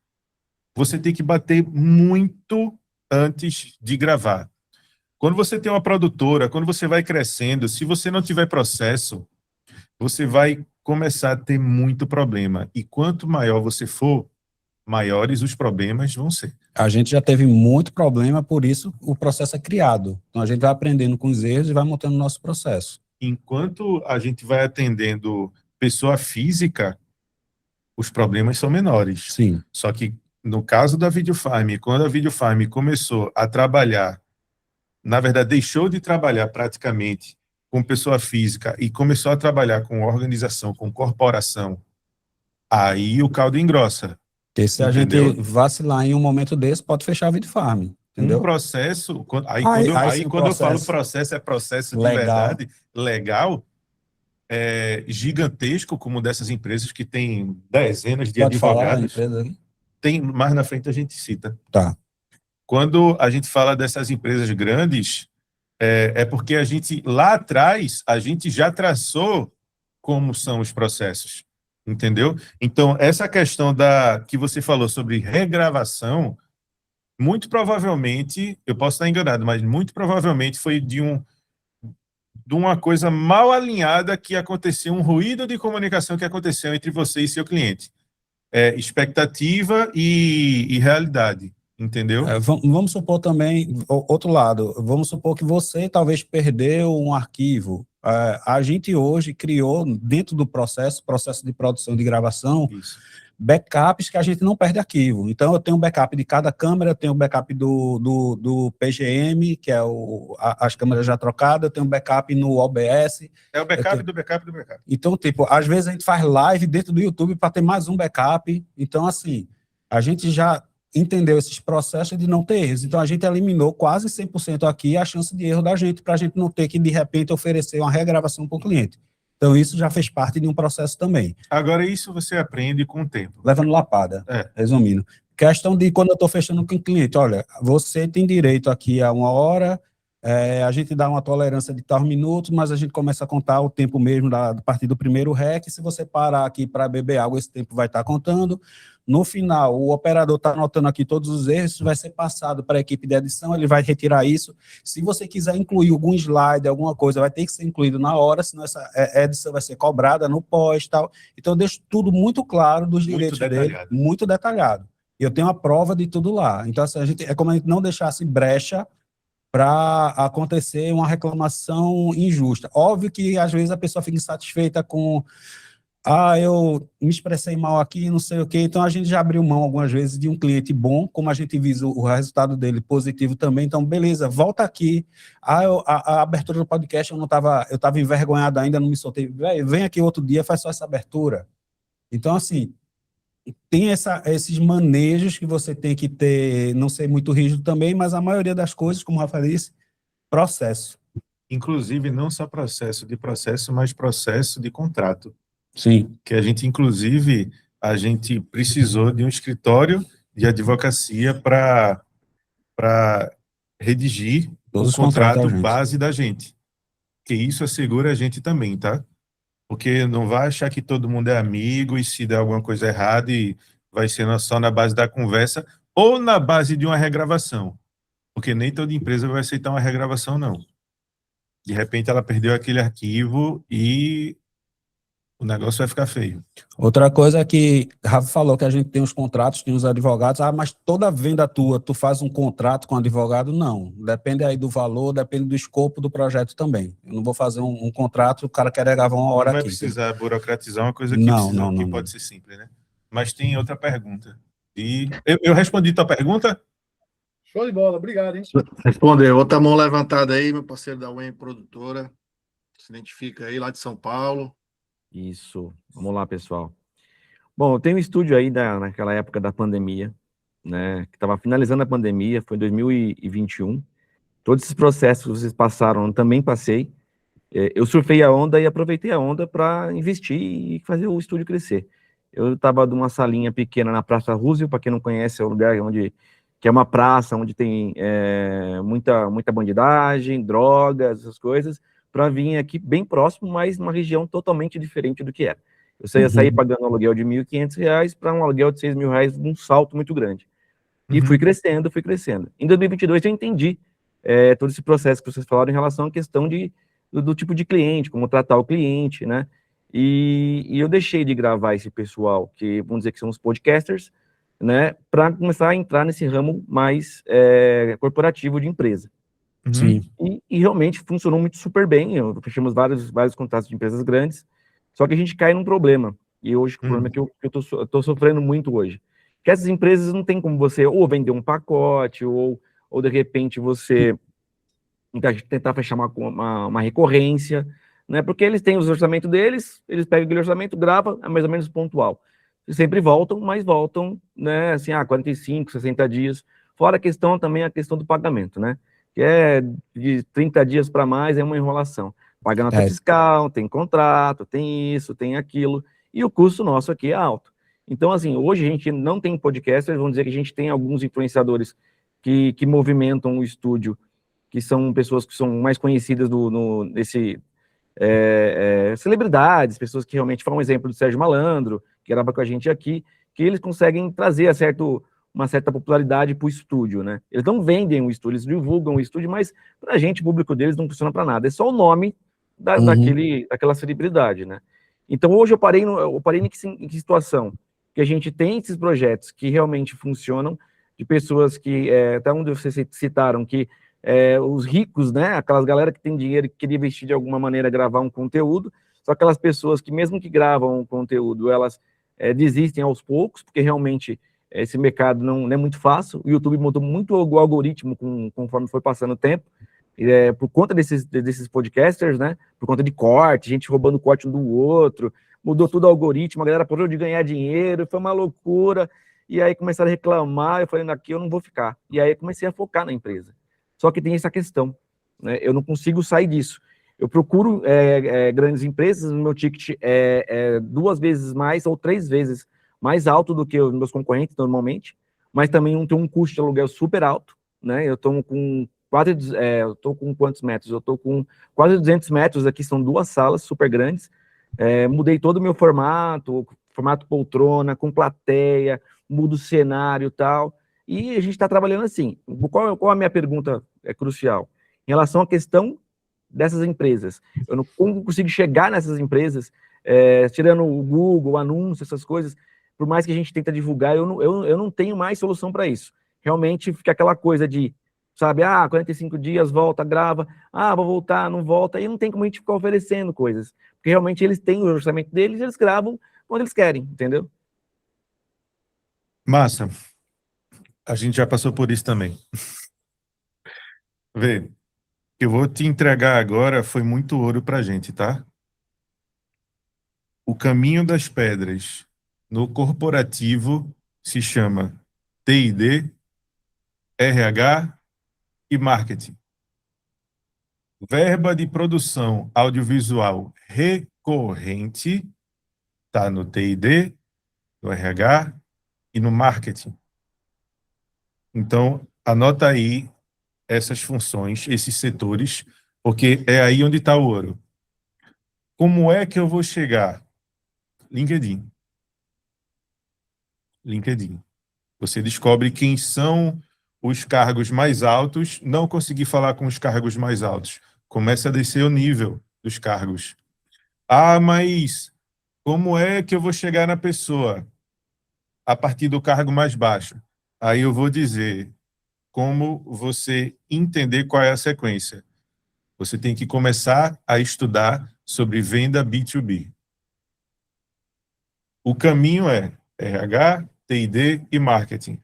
Você tem que bater muito antes de gravar. Quando você tem uma produtora, quando você vai crescendo, se você não tiver processo, você vai começar a ter muito problema. E quanto maior você for, maiores os problemas vão ser. A gente já teve muito problema, por isso o processo é criado. Então a gente vai aprendendo com os erros e vai montando o nosso processo. Enquanto a gente vai atendendo pessoa física, os problemas são menores. Sim. Só que no caso da Videofarm, quando a Videofarm começou a trabalhar, na verdade deixou de trabalhar praticamente com pessoa física e começou a trabalhar com organização, com corporação, aí o caldo engrossa. Porque se a gente vacilar em um momento desse, pode fechar a Videofarm. Entendeu? Um processo, quando eu falo processo, é processo de verdade, legal, gigantesco, como dessas empresas que tem dezenas de advogados. Tem, mais na frente a gente cita. Tá. Quando a gente fala dessas empresas grandes, é porque a gente, lá atrás, a gente já traçou como são os processos, entendeu? Então, essa questão que você falou sobre regravação, muito provavelmente, eu posso estar enganado, mas muito provavelmente foi de uma coisa mal alinhada que aconteceu, um ruído de comunicação que aconteceu entre você e seu cliente. Expectativa e realidade. Entendeu? Vamos supor também, outro lado, vamos supor que você talvez perdeu um arquivo. A gente hoje criou, dentro do processo de produção de gravação, Isso. Backups que a gente não perde arquivo. Então, eu tenho um backup de cada câmera, eu tenho um backup do PGM, que é as câmeras já trocadas, eu tenho um backup no OBS. É o backup do backup do backup. Então, tipo, às vezes a gente faz live dentro do YouTube para ter mais um backup. Então, assim, a gente já entendeu esses processos de não ter erros. Então, a gente eliminou quase 100% aqui a chance de erro da gente, para a gente não ter que, de repente, oferecer uma regravação para o cliente. Então, isso já fez parte de um processo também. Agora, isso você aprende com o tempo. Levando lapada, resumindo. Questão de quando eu estou fechando com o cliente, olha, você tem direito aqui a 1 hora A gente dá uma tolerância de tal minutos, mas a gente começa a contar o tempo mesmo a partir do primeiro REC. Se você parar aqui para beber água, esse tempo vai estar contando. No final, o operador está anotando aqui todos os erros, isso vai ser passado para a equipe de edição, ele vai retirar isso. Se você quiser incluir algum slide, alguma coisa, vai ter que ser incluído na hora, senão essa edição vai ser cobrada no pós e tal. Então, eu deixo tudo muito claro dos direitos dele, muito detalhado. E eu tenho a prova de tudo lá. Então, assim, é como a gente não deixasse brecha para acontecer uma reclamação injusta. Óbvio que, às vezes, a pessoa fica insatisfeita com eu me expressei mal aqui, não sei o quê. Então, a gente já abriu mão, algumas vezes, de um cliente bom, como a gente visa o resultado dele positivo também. Então, beleza, volta aqui. A abertura do podcast, eu estava envergonhado ainda, não me soltei. Vem aqui outro dia, faz só essa abertura. Então, assim, tem esses manejos que você tem que ter, não ser muito rígido também, mas a maioria das coisas, como o Rafael disse, processo. Inclusive, não só processo, mas processo de contrato. Sim. Que a gente precisou de um escritório de advocacia para redigir todos o contrato base da gente. Que isso assegura a gente também, tá? Porque não vai achar que todo mundo é amigo e se der alguma coisa errada e vai ser só na base da conversa ou na base de uma regravação. Porque nem toda empresa vai aceitar uma regravação, não. De repente ela perdeu aquele arquivo e o negócio vai ficar feio. Outra coisa é que Rafa falou que a gente tem os contratos, tem os advogados, mas toda venda tua, tu faz um contrato com o advogado? Não. Depende aí do valor, depende do escopo do projeto também. Eu não vou fazer um contrato, o cara quer gravar uma hora aqui. Não vai precisar burocratizar uma coisa que pode ser simples, né? Mas tem outra pergunta. E eu respondi tua pergunta? Show de bola, obrigado, hein? Respondeu. Outra mão levantada aí, meu parceiro da UEM Produtora. Se identifica aí, lá de São Paulo. Isso. Vamos lá, pessoal. Bom, eu tenho um estúdio aí naquela época da pandemia, né? Que estava finalizando a pandemia, foi em 2021. Todos esses processos que vocês passaram, eu também passei. Eu surfei a onda e aproveitei a onda para investir e fazer o estúdio crescer. Eu estava numa salinha pequena na Praça Roosevelt, para quem não conhece, é um lugar que é uma praça onde tem muita bandidagem, drogas, essas coisas, para vir aqui bem próximo, mas numa região totalmente diferente do que era. Eu ia sair pagando um aluguel de R$ 1.500 para um aluguel de R$ 6.000, um salto muito grande. E fui crescendo. Em 2022 eu entendi todo esse processo que vocês falaram em relação à questão do tipo de cliente, como tratar o cliente, né? E eu deixei de gravar esse pessoal, que vamos dizer que são os podcasters, né? Para começar a entrar nesse ramo mais corporativo de empresa. Sim. E realmente funcionou muito super bem. Fechamos vários contatos de empresas grandes, só que a gente cai num problema. E hoje o problema é que eu tô sofrendo muito hoje. Que essas empresas não tem como você ou vender um pacote, ou de repente você tentar fechar uma recorrência, né? Porque eles têm os orçamentos deles, eles pegam aquele orçamento, gravam, é mais ou menos pontual. Eles sempre voltam, mas voltam, né? Assim, 45, 60 dias. Fora a questão do pagamento, né? Que é de 30 dias para mais, é uma enrolação. Paga nota fiscal, tem contrato, tem isso, tem aquilo, e o custo nosso aqui é alto. Então, assim, hoje a gente não tem podcasters, vamos dizer que a gente tem alguns influenciadores que movimentam o estúdio, que são pessoas que são mais conhecidas celebridades, pessoas que realmente falam um exemplo do Sérgio Malandro, que grava com a gente aqui, que eles conseguem trazer uma certa popularidade para o estúdio, né? Eles não vendem o estúdio, eles divulgam o estúdio, mas para a gente, o público deles não funciona para nada. É só o nome daquela celebridade, né? Então, hoje eu parei em que situação? Que a gente tem esses projetos que realmente funcionam, de pessoas que, até onde vocês citaram, que os ricos, né? Aquelas galera que tem dinheiro e que queria investir de alguma maneira, gravar um conteúdo, só aquelas pessoas que, mesmo que gravam um conteúdo, elas desistem aos poucos, porque realmente esse mercado não é muito fácil. O YouTube mudou muito o algoritmo conforme foi passando o tempo, por conta desses podcasters, né? Por conta de corte, gente roubando corte um do outro, mudou tudo o algoritmo, a galera parou de ganhar dinheiro, foi uma loucura, e aí começaram a reclamar, eu falei, aqui eu não vou ficar. E aí comecei a focar na empresa. Só que tem essa questão, né? Eu não consigo sair disso. Eu procuro grandes empresas, o meu ticket é 2 vezes mais ou 3 vezes mais alto do que os meus concorrentes normalmente, mas também não tem um custo de aluguel super alto, né? Eu estou com eu tô com quantos metros? Eu tô com quase 200 metros aqui, são 2 salas super grandes. Mudei todo o meu formato poltrona, com plateia, mudo o cenário e tal. E a gente está trabalhando assim. Qual a minha pergunta crucial? Em relação à questão dessas empresas. Eu não consigo chegar nessas empresas, tirando o Google, anúncio, essas coisas, por mais que a gente tenta divulgar, eu não tenho mais solução para isso. Realmente fica aquela coisa de, sabe, 45 dias, volta, grava, vou voltar, não volta, e não tem como a gente ficar oferecendo coisas. Porque realmente eles têm o orçamento deles, eles gravam quando eles querem, entendeu? Massa. A gente já passou por isso também. Vê, o que eu vou te entregar agora foi muito ouro pra gente, tá? O caminho das pedras no corporativo se chama T&D, RH e marketing. Verba de produção audiovisual recorrente está no T&D, no RH e no marketing. Então, anota aí essas funções, esses setores, porque é aí onde está o ouro. Como é que eu vou chegar? LinkedIn. Você descobre quem são os cargos mais altos, não consegui falar com os cargos mais altos. Começa a descer o nível dos cargos. Mas como é que eu vou chegar na pessoa? A partir do cargo mais baixo. Aí eu vou dizer como você entender qual é a sequência. Você tem que começar a estudar sobre venda B2B. O caminho é RH, T&D e marketing.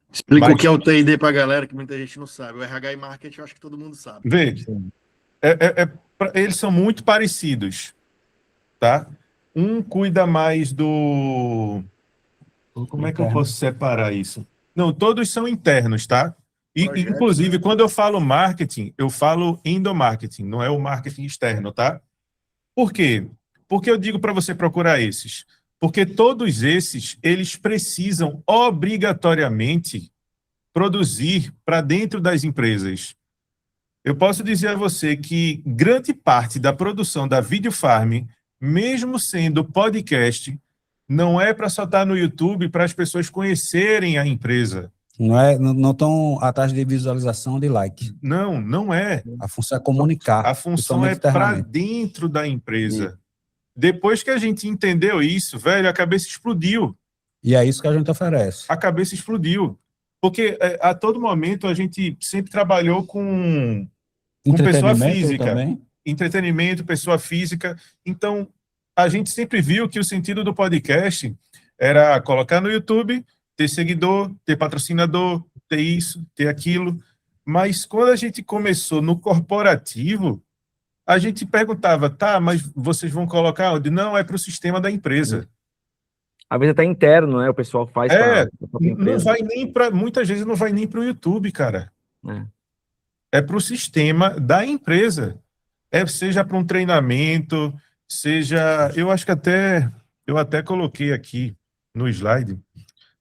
Explica o que é o T&D para a galera, que muita gente não sabe. O RH e marketing, eu acho que todo mundo sabe. Vê, eles são muito parecidos, tá? Um cuida mais do... Como é que eu posso separar isso? Não, todos são internos, tá? Projetos, Inclusive, né? quando eu falo marketing, eu falo endomarketing, não é o marketing externo, tá? Por quê? Porque eu digo para você procurar esses. Porque todos esses, eles precisam obrigatoriamente produzir para dentro das empresas. Eu posso dizer a você que grande parte da produção da Videofarm, mesmo sendo podcast, não é para soltar no YouTube para as pessoas conhecerem a empresa. Não estão atrás de visualização de like. Não é. A função é comunicar. A função é para internamente. dentro da empresa. Depois que a gente entendeu isso, velho, a cabeça explodiu. E é isso que a gente oferece. A cabeça explodiu. Porque a todo momento a gente sempre trabalhou com pessoa física. Também. Entretenimento, pessoa física. Então, a gente sempre viu que o sentido do podcast era colocar no YouTube, ter seguidor, ter patrocinador, ter isso, ter aquilo. Mas quando a gente começou no corporativo, a gente perguntava, mas vocês vão colocar onde? Não, é para o sistema da empresa. Às vezes até interno, né? O pessoal faz não vai nem para... Muitas vezes não vai nem para o YouTube, cara. É para o sistema da empresa. Seja para um treinamento, seja... Eu acho que eu até coloquei aqui no slide,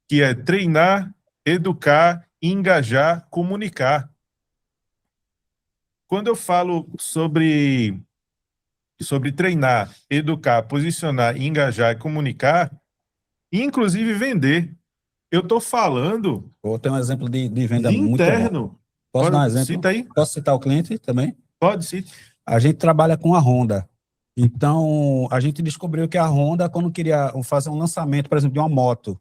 que é treinar, educar, engajar, comunicar. Quando eu falo sobre treinar, educar, posicionar, engajar e comunicar, inclusive vender, eu estou falando... Vou ter um exemplo de venda de muito interno. bom. Posso dar um exemplo? Cita aí. Posso citar o cliente também? Pode, cita. A gente trabalha com a Honda. Então, a gente descobriu que a Honda, quando queria fazer um lançamento, por exemplo, de uma moto,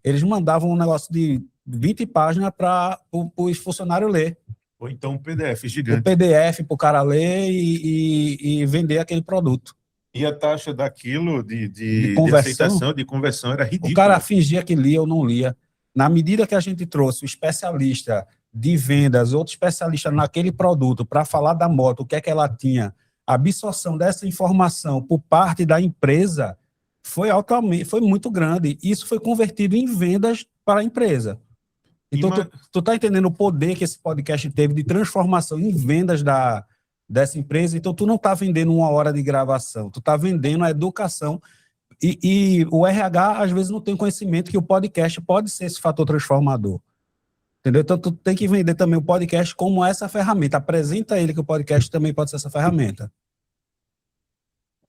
eles mandavam um negócio de 20 páginas para os funcionários ler. Ou então um PDF gigante. O PDF para o cara ler e vender aquele produto. E a taxa daquilo de conversão, de conversão era ridícula. O cara fingia que lia ou não lia. Na medida que a gente trouxe o especialista de vendas, outro especialista naquele produto, para falar da moto, o que é que ela tinha, a absorção dessa informação por parte da empresa foi muito grande. Isso foi convertido em vendas para a empresa. Então, tu tá entendendo o poder que esse podcast teve de transformação em vendas dessa empresa? Então, tu não tá vendendo 1 hora de gravação, tu tá vendendo a educação. E o RH, às vezes, não tem conhecimento que o podcast pode ser esse fator transformador. Entendeu? Então, tu tem que vender também o podcast como essa ferramenta. Apresenta ele que o podcast também pode ser essa ferramenta.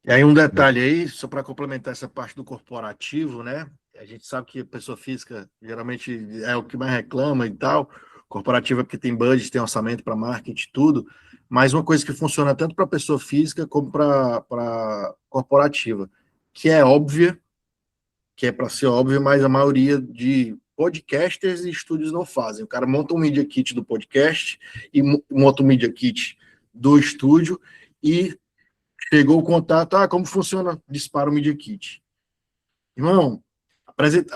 E aí um detalhe aí, só para complementar essa parte do corporativo, né? A gente sabe que a pessoa física geralmente é o que mais reclama e tal. Corporativo é porque tem budget, tem orçamento para marketing e tudo. Mas uma coisa que funciona tanto para pessoa física como para corporativa, que é óbvia, que é para ser óbvio, mas a maioria de podcasters e estúdios não fazem. O cara monta um Media Kit do podcast e monta um Media Kit do estúdio e chegou o contato, como funciona? Dispara o Media Kit. Irmão,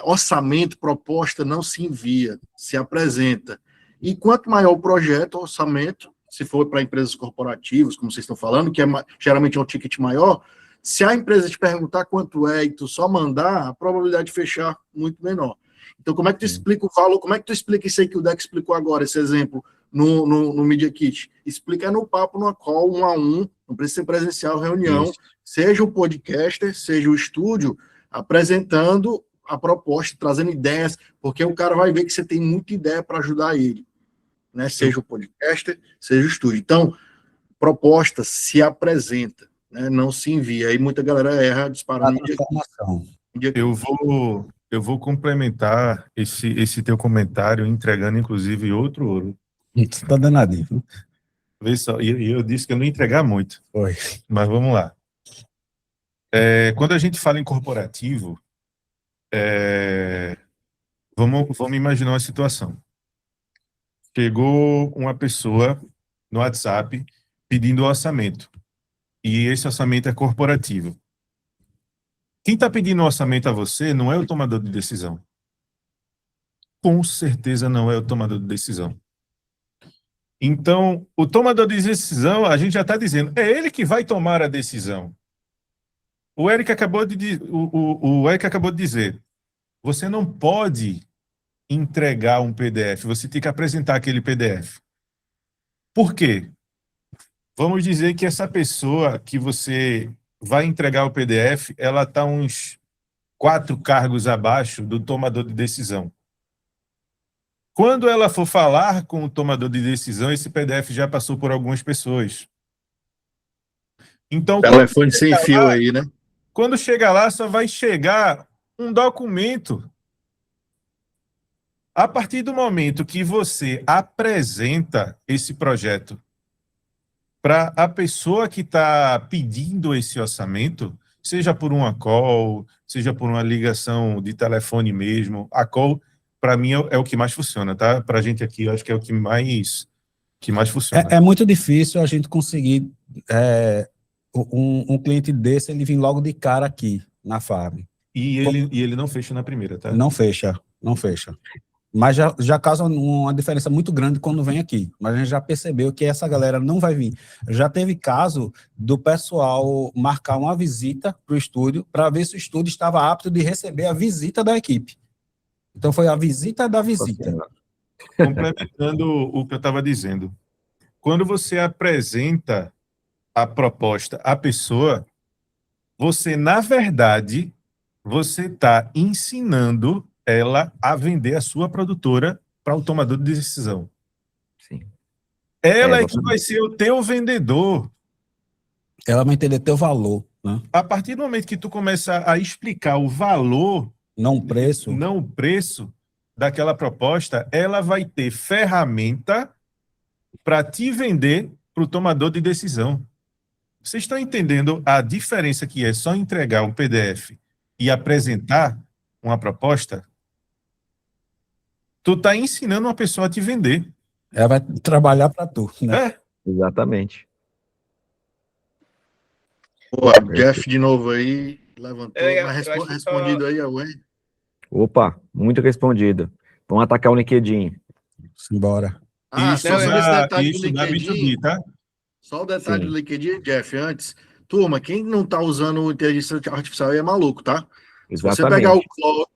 orçamento, proposta não se envia, se apresenta. E quanto maior o projeto, o orçamento, se for para empresas corporativas, como vocês estão falando, que geralmente é um ticket maior, se a empresa te perguntar quanto é e tu só mandar, a probabilidade de fechar muito menor. Então, como é que tu explica o valor? Como é que tu explica isso aí que o Deck explicou agora, esse exemplo, no Media Kit? Explica no papo, numa call, 1 a 1, não precisa ser presencial, reunião, isso. Seja o podcaster, seja o estúdio, apresentando a proposta, trazendo ideias, porque o cara vai ver que você tem muita ideia para ajudar ele, né? Seja o podcaster, seja o estúdio. Então, proposta se apresenta, né? Não se envia. Aí muita galera erra disparando informação. Eu vou complementar esse teu comentário, entregando, inclusive, outro ouro. Você tá danadinho. Vê só, e eu disse que eu não ia entregar muito. Foi. Mas vamos lá. Quando a gente fala em corporativo, vamos imaginar uma situação. Chegou uma pessoa no WhatsApp pedindo orçamento. E esse orçamento é corporativo. Quem está pedindo orçamento a você não é o tomador de decisão. Com certeza não é o tomador de decisão. Então, o tomador de decisão, a gente já está dizendo, é ele que vai tomar a decisão. O Eric acabou de dizer, você não pode entregar um PDF, você tem que apresentar aquele PDF. Por quê? Vamos dizer que essa pessoa que você vai entregar o PDF, ela está uns 4 cargos abaixo do tomador de decisão. Quando ela for falar com o tomador de decisão, esse PDF já passou por algumas pessoas. Então, telefone sem fio aí, né? Quando chega lá, só vai chegar um documento. A partir do momento que você apresenta esse projeto para a pessoa que está pedindo esse orçamento, seja por uma call, seja por uma ligação de telefone mesmo, a call, para mim, é o que mais funciona, tá? Para a gente aqui, eu acho que é o que mais funciona. É muito difícil a gente conseguir um cliente desse, ele vir logo de cara aqui, na FAB. E ele não fecha na primeira, tá? Não fecha. Mas já causa uma diferença muito grande quando vem aqui. Mas a gente já percebeu que essa galera não vai vir. Já teve caso do pessoal marcar uma visita para o estúdio para ver se o estúdio estava apto de receber a visita da equipe. Então foi a visita da visita. Complementando o que eu estava dizendo. Quando você apresenta a proposta à pessoa, você, na verdade, você está ensinando ela a vender a sua produtora para o tomador de decisão. Sim. Ela é que vai ser o teu vendedor. Ela vai entender teu valor, né? A partir do momento que tu começa a explicar o valor, não o preço daquela proposta, ela vai ter ferramenta para te vender para o tomador de decisão. Vocês estão entendendo a diferença que é só entregar um PDF e apresentar uma proposta? Tu tá ensinando uma pessoa a te vender. Ela vai trabalhar para tu, né? Exatamente. Pô, Jeff de novo aí, levantou, mas respondido aí, Wayne. Opa, muito respondido. Vamos atacar o LinkedIn. Simbora. Isso dá B2B, tá? Só o detalhe do LinkedIn, Jeff, antes. Turma, quem não tá usando inteligência artificial aí é maluco, tá? Exatamente.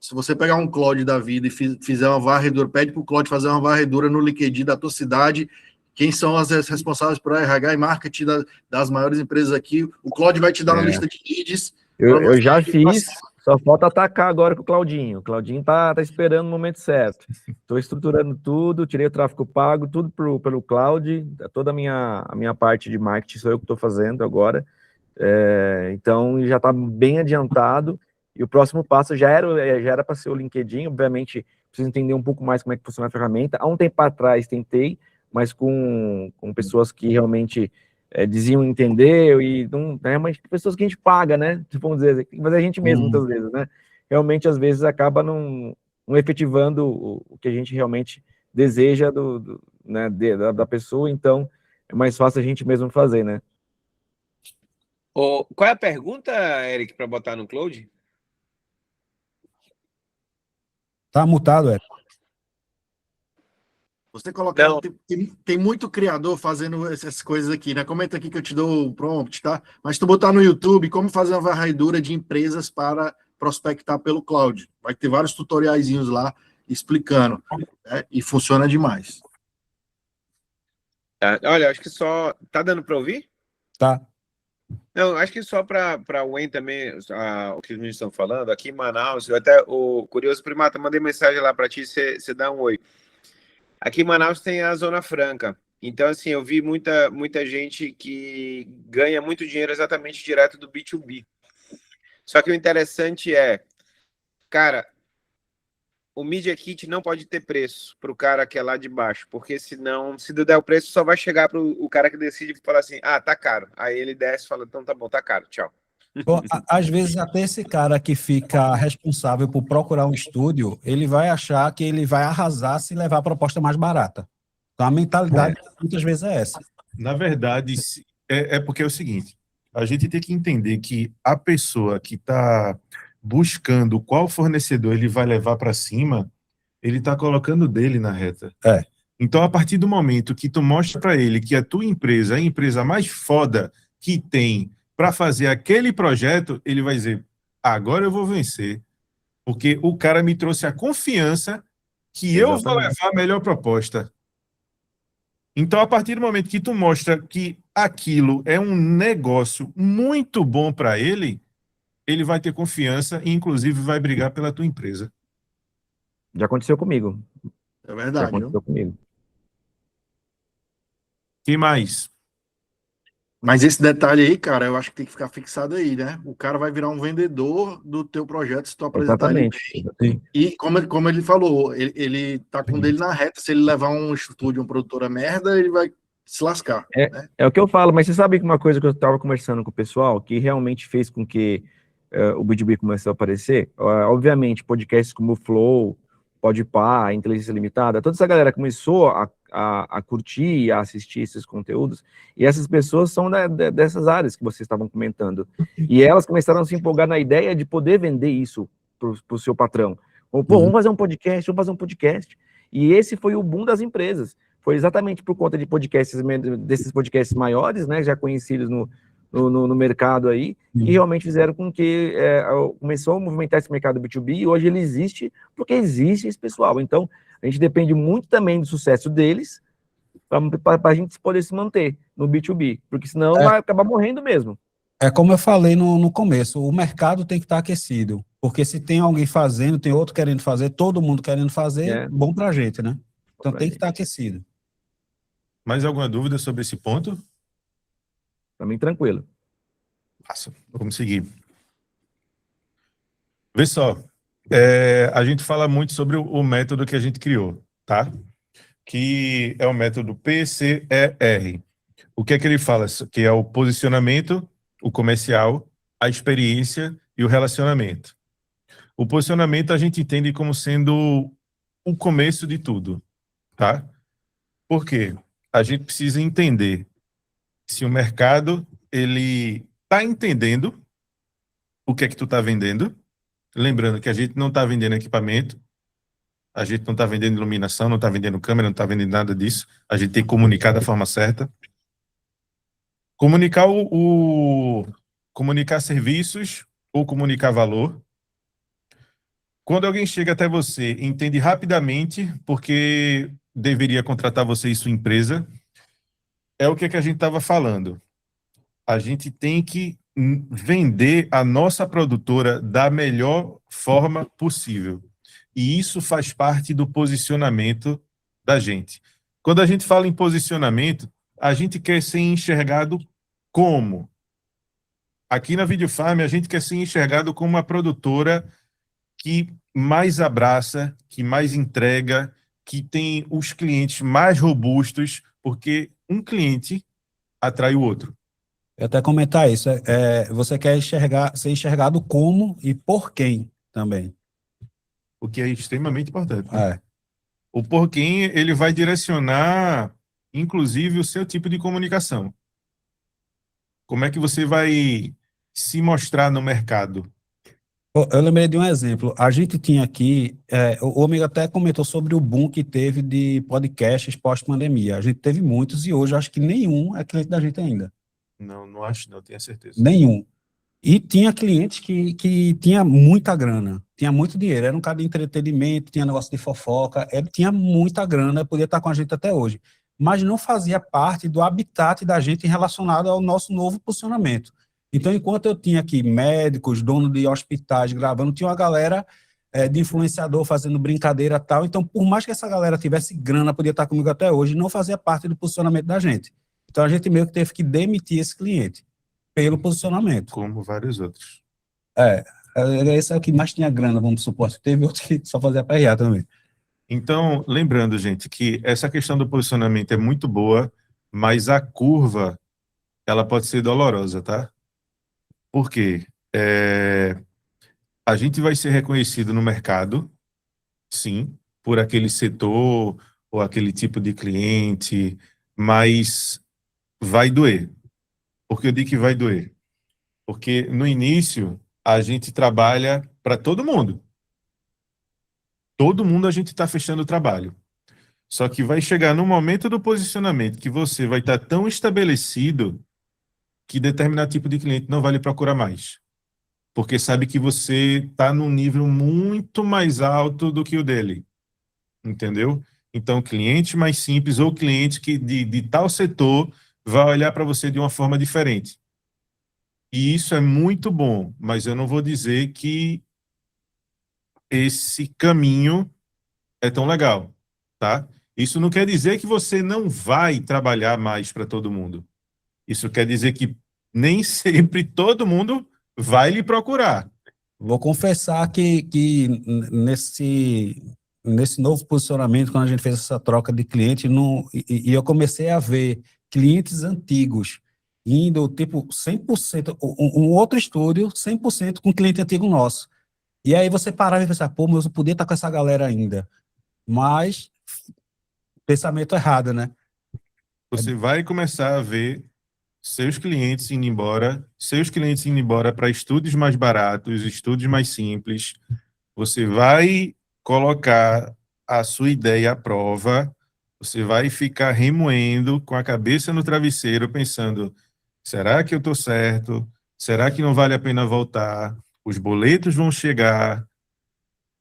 Se você pegar um Claude da vida e fizer uma varredura, pede pro Claude fazer uma varredura no LinkedIn da tua cidade, quem são as responsáveis por RH e marketing das maiores empresas aqui, o Claude vai te dar uma lista de leads. Eu já fiz, Só falta atacar agora com o Claudinho. O Claudinho tá esperando o momento certo. Estou estruturando tudo, tirei o tráfego pago, tudo pelo Cloud, toda a minha parte de marketing sou eu que estou fazendo agora. Então, já está bem adiantado. E o próximo passo já era para ser o LinkedIn. Obviamente, preciso entender um pouco mais como é que funciona a ferramenta. Há um tempo atrás tentei, mas com pessoas que realmente diziam entender, e não, né, mas pessoas que a gente paga, né? Vamos dizer, mas a gente mesmo, muitas vezes, né? Realmente, às vezes, acaba não efetivando o que a gente realmente deseja né, da pessoa, então é mais fácil a gente mesmo fazer, né? Qual é a pergunta, Eric, para botar no Cloud? Tá mutado, é? Você colocar, Não. tem muito criador fazendo essas coisas aqui, né? Comenta aqui que eu te dou o prompt, tá? Mas tu botar no YouTube como fazer uma varredura de empresas para prospectar pelo cloud. Vai ter vários tutoriaizinhos lá explicando, né? E funciona demais. Olha, acho que só... Tá dando para ouvir? Tá. Não, acho que só para o Wayne também, o que eles estão falando, aqui em Manaus, eu até, o Curioso Primata, mandei mensagem lá para ti, você dá um oi. Aqui em Manaus tem a Zona Franca. Então, assim, eu vi muita gente que ganha muito dinheiro exatamente direto do B2B. Só que o interessante cara, o Media Kit não pode ter preço para o cara que é lá de baixo, porque senão, se der o preço, só vai chegar para o cara que decide falar assim, tá caro. Aí ele desce e fala, então tá bom, tá caro, tchau. Bom, às vezes até esse cara que fica responsável por procurar um estúdio, ele vai achar que ele vai arrasar se levar a proposta mais barata. Então a mentalidade muitas vezes é essa. Na verdade, é porque é o seguinte, a gente tem que entender que a pessoa que está buscando qual fornecedor ele vai levar para cima, ele está colocando dele na reta. Então, a partir do momento que tu mostra para ele que a tua empresa é a empresa mais foda que tem para fazer aquele projeto, ele vai dizer, agora eu vou vencer, porque o cara me trouxe a confiança que eu vou levar a melhor proposta. Então, a partir do momento que tu mostra que aquilo é um negócio muito bom para ele, ele vai ter confiança e, inclusive, vai brigar pela tua empresa. Já aconteceu comigo. É verdade. Já aconteceu comigo. Quem mais? Mas esse detalhe aí, cara, eu acho que tem que ficar fixado aí, né? O cara vai virar um vendedor do teu projeto se tu apresentar ele bem. E como ele falou, ele tá com dele na reta. Se ele levar um estúdio, uma produtora merda, ele vai se lascar. Né? É o que eu falo, mas você sabe que uma coisa que eu estava conversando com o pessoal, que realmente fez com que o B2B começou a aparecer, obviamente, podcasts como o Flow, Podpah, Inteligência Limitada, toda essa galera começou a curtir e a assistir esses conteúdos, e essas pessoas são dessas áreas que vocês estavam comentando, e elas começaram a se empolgar na ideia de poder vender isso para o seu patrão. Vamos fazer um podcast, e esse foi o boom das empresas, foi exatamente por conta de podcasts, desses podcasts maiores, né, já conhecidos no mercado aí, que realmente fizeram com que começou a movimentar esse mercado B2B, e hoje ele existe porque existe esse pessoal. Então, a gente depende muito também do sucesso deles para a gente poder se manter no B2B, porque senão vai acabar morrendo mesmo. É como eu falei no começo, o mercado tem que estar aquecido, porque se tem alguém fazendo, tem outro querendo fazer, todo mundo querendo fazer, bom para a gente, né? Então tem que estar aquecido. Mais alguma dúvida sobre esse ponto? Para mim, tranquilo. Passa, vamos seguir. Vê só, a gente fala muito sobre o método que a gente criou, tá? Que é o método PCER. O que é que ele fala? Que é o posicionamento, o comercial, a experiência e o relacionamento. O posicionamento a gente entende como sendo o começo de tudo, tá? Por quê? A gente precisa entender se o mercado ele está entendendo o que é que tu está vendendo. Lembrando que a gente não está vendendo equipamento, a gente não está vendendo iluminação, não está vendendo câmera, não está vendendo nada disso. A gente tem que comunicar da forma certa. Comunicar comunicar serviços ou comunicar valor. Quando alguém chega até você, entende rapidamente porque deveria contratar você e sua empresa, é o que a gente estava falando. A gente tem que vender a nossa produtora da melhor forma possível. E isso faz parte do posicionamento da gente. Quando a gente fala em posicionamento, a gente quer ser enxergado como? Aqui na Videofarm, a gente quer ser enxergado como uma produtora que mais abraça, que mais entrega, que tem os clientes mais robustos, porque um cliente atrai o outro. Eu até comentar isso. Você quer ser enxergado como e por quem também. O que é extremamente importante, né? É. O por quem, ele vai direcionar, inclusive, o seu tipo de comunicação. Como é que você vai se mostrar no mercado? Eu lembrei de um exemplo. A gente tinha aqui, o amigo até comentou sobre o boom que teve de podcasts pós-pandemia. A gente teve muitos e hoje eu acho que nenhum é cliente da gente ainda. Não acho, não, tenho certeza. Nenhum. E tinha clientes que tinha muita grana, tinha muito dinheiro, era um cara de entretenimento, tinha negócio de fofoca, ele tinha muita grana, podia estar com a gente até hoje, mas não fazia parte do habitat da gente relacionado ao nosso novo posicionamento. Então, enquanto eu tinha aqui médicos, dono de hospitais gravando, tinha uma galera de influenciador fazendo brincadeira e tal, então, por mais que essa galera tivesse grana, podia estar comigo até hoje, não fazia parte do posicionamento da gente. Então, a gente meio que teve que demitir esse cliente pelo posicionamento. Como vários outros. Esse é o que mais tinha grana, vamos supor. Teve outro que só fazia PRA também. Então, lembrando, gente, que essa questão do posicionamento é muito boa, mas a curva, ela pode ser dolorosa, tá? Por quê? A gente vai ser reconhecido no mercado, sim, por aquele setor ou aquele tipo de cliente, mas vai doer. Por que eu digo que vai doer? Porque no início a gente trabalha para todo mundo. Todo mundo a gente está fechando o trabalho. Só que vai chegar no momento do posicionamento que você vai estar tão estabelecido que determinado tipo de cliente não vai lhe procurar mais. Porque sabe que você está num nível muito mais alto do que o dele. Entendeu? Então, cliente mais simples ou cliente que de tal setor vai olhar para você de uma forma diferente. E isso é muito bom, mas eu não vou dizer que esse caminho é tão legal, tá? Isso não quer dizer que você não vai trabalhar mais para todo mundo. Isso quer dizer que nem sempre todo mundo vai lhe procurar. Vou confessar que nesse novo posicionamento, quando a gente fez essa troca de cliente, e eu comecei a ver clientes antigos indo, tipo, 100%, um outro estúdio, 100% com cliente antigo nosso. E aí você parava e pensava, pô, mas eu podia estar com essa galera ainda. Mas, pensamento errado, né? Você vai começar a ver seus clientes indo embora para estúdios mais baratos, estúdios mais simples. Você vai colocar a sua ideia à prova, você vai ficar remoendo com a cabeça no travesseiro, pensando, será que eu estou certo? Será que não vale a pena voltar? Os boletos vão chegar.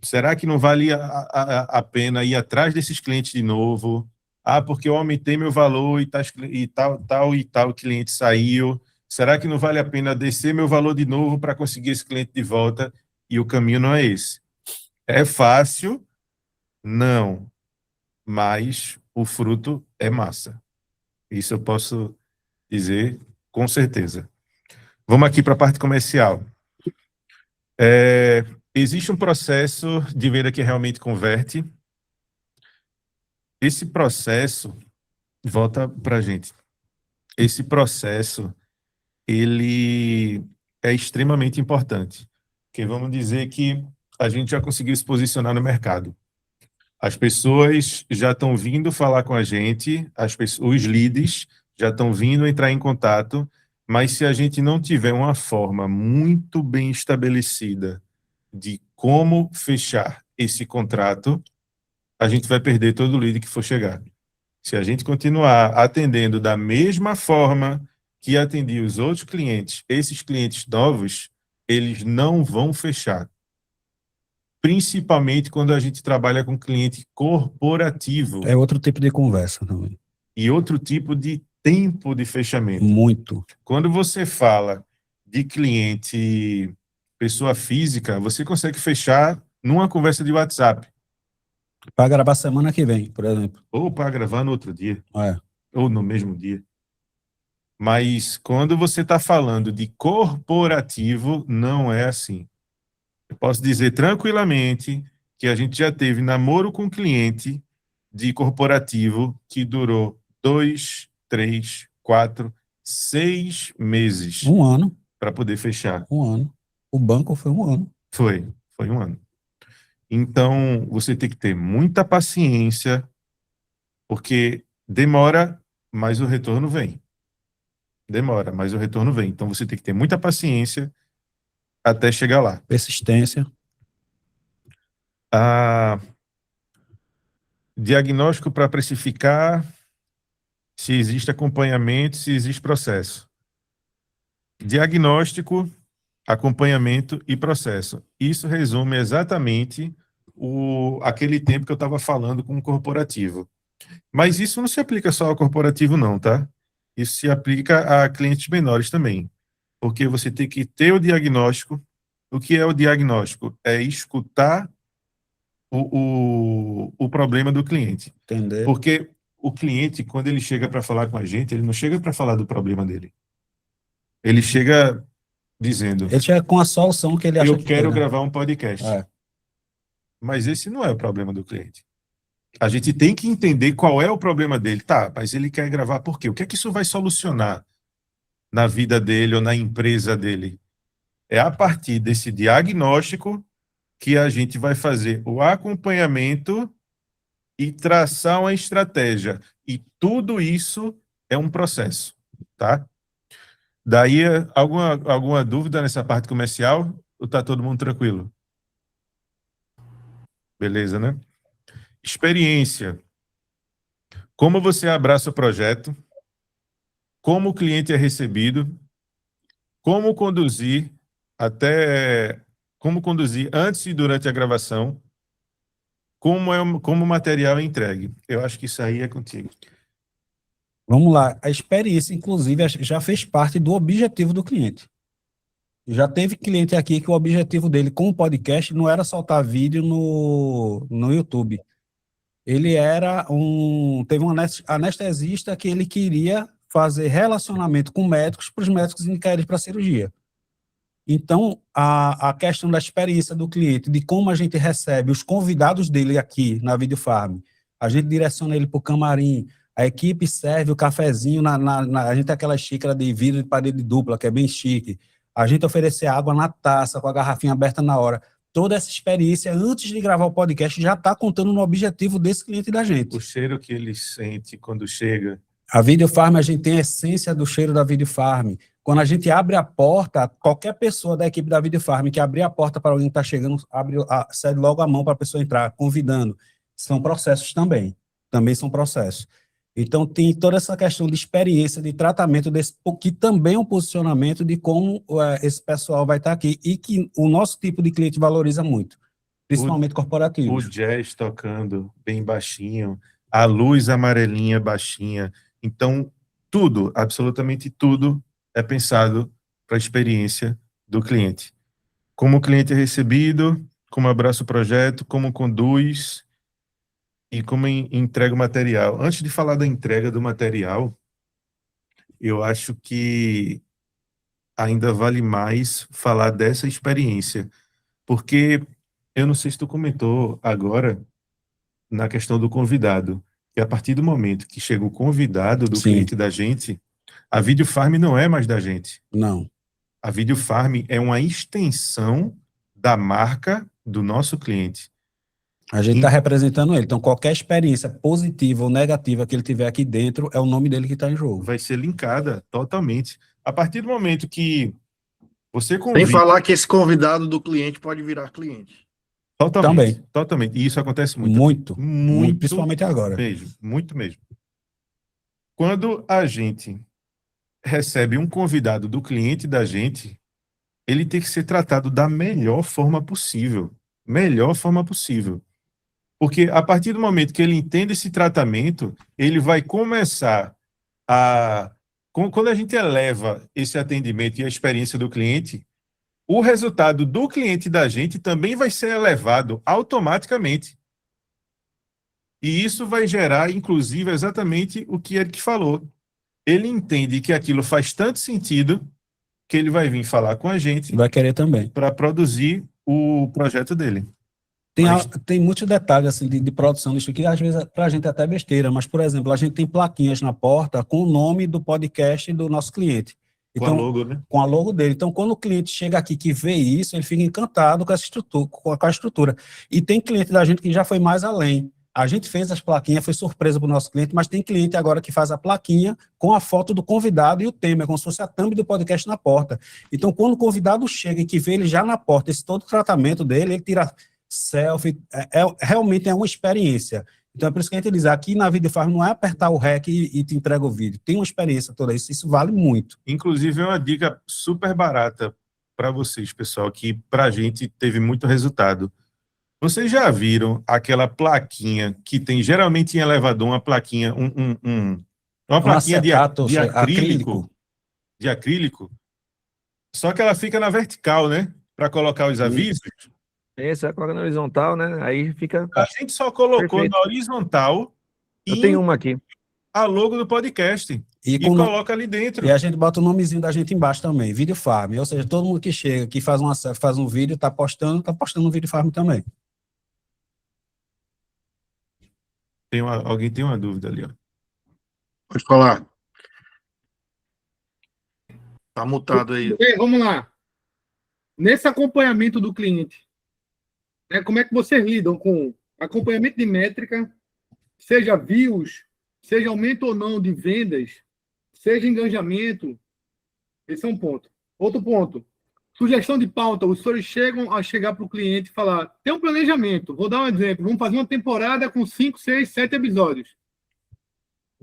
Será que não vale a pena ir atrás desses clientes de novo? Ah, porque eu aumentei meu valor e tal cliente saiu. Será que não vale a pena descer meu valor de novo para conseguir esse cliente de volta? E o caminho não é esse. É fácil? Não. Mas o fruto é massa. Isso eu posso dizer com certeza. Vamos aqui para a parte comercial. Existe um processo de venda que realmente converte. Esse processo, volta para a gente, esse processo, ele é extremamente importante, porque vamos dizer que a gente já conseguiu se posicionar no mercado. As pessoas já estão vindo falar com a gente, os leads já estão vindo entrar em contato, mas se a gente não tiver uma forma muito bem estabelecida de como fechar esse contrato, a gente vai perder todo o lead que for chegar. Se a gente continuar atendendo da mesma forma que atendia os outros clientes, esses clientes novos, eles não vão fechar. Principalmente quando a gente trabalha com cliente corporativo. É outro tipo de conversa também. E outro tipo de tempo de fechamento. Muito. Quando você fala de cliente pessoa física, você consegue fechar numa conversa de WhatsApp. Para gravar semana que vem, por exemplo. Ou para gravar no outro dia, É. ou no mesmo dia. Mas quando você está falando de corporativo, não é assim. Eu posso dizer tranquilamente que a gente já teve namoro com cliente de corporativo que durou 2, 3, 4, 6 meses Um ano. para poder fechar. Um ano. O banco foi um ano. Foi 1 ano. Então, você tem que ter muita paciência, porque demora, mas o retorno vem. Demora, mas o retorno vem. Então, você tem que ter muita paciência até chegar lá. Persistência. Diagnóstico para precificar, se existe acompanhamento, se existe processo. Diagnóstico, acompanhamento e processo. Isso resume exatamente aquele tempo que eu estava falando com o corporativo. Mas isso não se aplica só ao corporativo, não, tá? Isso se aplica a clientes menores também. Porque você tem que ter o diagnóstico. O que é o diagnóstico? É escutar o problema do cliente. Entender. Porque o cliente, quando ele chega para falar com a gente, ele não chega para falar do problema dele. Ele chega dizendo: Ele chega com a solução que ele acha eu que quero tem, né? gravar um podcast. É. Mas esse não é o problema do cliente. A gente tem que entender qual é o problema dele. Tá, mas ele quer gravar por quê? O que é que isso vai solucionar na vida dele ou na empresa dele? É a partir desse diagnóstico que a gente vai fazer o acompanhamento e traçar uma estratégia. E tudo isso é um processo, tá? Daí, alguma dúvida nessa parte comercial? Ou tá todo mundo tranquilo? Beleza, né? Experiência. Como você abraça o projeto? Como o cliente é recebido? Como conduzir antes e durante a gravação? Como o material é entregue? Eu acho que isso aí é contigo. Vamos lá. A experiência, inclusive, já fez parte do objetivo do cliente. Já teve cliente aqui que o objetivo dele com o podcast não era soltar vídeo no YouTube. Ele teve um anestesista que ele queria fazer relacionamento com médicos para os médicos indicarem para cirurgia. Então, a questão da experiência do cliente, de como a gente recebe os convidados dele aqui na Videofarm, a gente direciona ele para o camarim, a equipe serve o cafezinho, a gente tem aquela xícara de vidro de parede dupla, que é bem chique, a gente oferecer água na taça, com a garrafinha aberta na hora. Toda essa experiência, antes de gravar o podcast, já está contando no objetivo desse cliente da gente. O cheiro que ele sente quando chega. A Videofarm, a gente tem a essência do cheiro da Videofarm. Quando a gente abre a porta, qualquer pessoa da equipe da Videofarm que abrir a porta para alguém que está chegando, cede logo a mão para a pessoa entrar, convidando. São processos também. Também são processos. Então, tem toda essa questão de experiência, de tratamento, que também é um posicionamento de como esse pessoal vai estar aqui e que o nosso tipo de cliente valoriza muito, principalmente corporativos. O jazz tocando bem baixinho, a luz amarelinha baixinha. Então, tudo, absolutamente tudo, é pensado para a experiência do cliente. Como o cliente é recebido, como abraça o projeto, como conduz e como entrega o material. Antes de falar da entrega do material, eu acho que ainda vale mais falar dessa experiência, porque eu não sei se tu comentou agora na questão do convidado, que a partir do momento que chega o convidado do cliente da gente, a Videofarm não é mais da gente. Não. A Videofarm é uma extensão da marca do nosso cliente. A gente está representando ele. Então, qualquer experiência positiva ou negativa que ele tiver aqui dentro, é o nome dele que está em jogo. Vai ser linkada totalmente. A partir do momento que você convida... Sem falar que esse convidado do cliente pode virar cliente. Totalmente. Também. Totalmente. E isso acontece muito. Muito. Principalmente agora. Muito mesmo. Quando a gente recebe um convidado do cliente da gente, ele tem que ser tratado da melhor forma possível. Melhor forma possível. Porque a partir do momento que ele entende esse tratamento, ele vai começar a quando a gente eleva esse atendimento e a experiência do cliente, o resultado do cliente da gente também vai ser elevado automaticamente. E isso vai gerar, inclusive, exatamente o que Eric falou. Ele entende que aquilo faz tanto sentido que ele vai vir falar com a gente Vai querer também. para produzir o projeto dele. Tem muitos detalhes assim, de produção disso que às vezes para a gente é até besteira, mas, por exemplo, a gente tem plaquinhas na porta com o nome do podcast do nosso cliente. Com a logo, né? Com a logo dele. Então, quando o cliente chega aqui que vê isso, ele fica encantado com essa estrutura, com a estrutura. E tem cliente da gente que já foi mais além. A gente fez as plaquinhas, foi surpresa para o nosso cliente, mas tem cliente agora que faz a plaquinha com a foto do convidado e o tema, como se fosse a thumb do podcast na porta. Então, quando o convidado chega e que vê ele já na porta, esse todo o tratamento dele, ele tira selfie, realmente é uma experiência. Então, é por isso que a gente diz, aqui na Videofarm não é apertar o REC e te entrega o vídeo, tem uma experiência toda isso vale muito. Inclusive, é uma dica super barata para vocês, pessoal, que para a gente teve muito resultado. Vocês já viram aquela plaquinha que tem geralmente em elevador, uma plaquinha, uma plaquinha acetato, de acrílico, só que ela fica na vertical, né? Para colocar os avisos. Esse vai colocar na horizontal, né? Aí fica. A gente só colocou Perfeito. na horizontal Eu tenho uma aqui. a logo do podcast e coloca ali dentro. E a gente bota o nomezinho da gente embaixo também, Videofarm. Ou seja, todo mundo que chega, que faz um vídeo, tá postando no Videofarm também. Alguém tem uma dúvida ali, ó. Pode falar. Tá mutado aí. Vamos lá. Nesse acompanhamento do cliente, né, como é que vocês lidam com acompanhamento de métrica, seja views, seja aumento ou não de vendas, seja engajamento? Esse é um ponto. Outro ponto. Sugestão de pauta. Os senhores chegam a chegar para o cliente e falar, tem um planejamento, vou dar um exemplo, vamos fazer uma temporada com 5, 6, 7 episódios.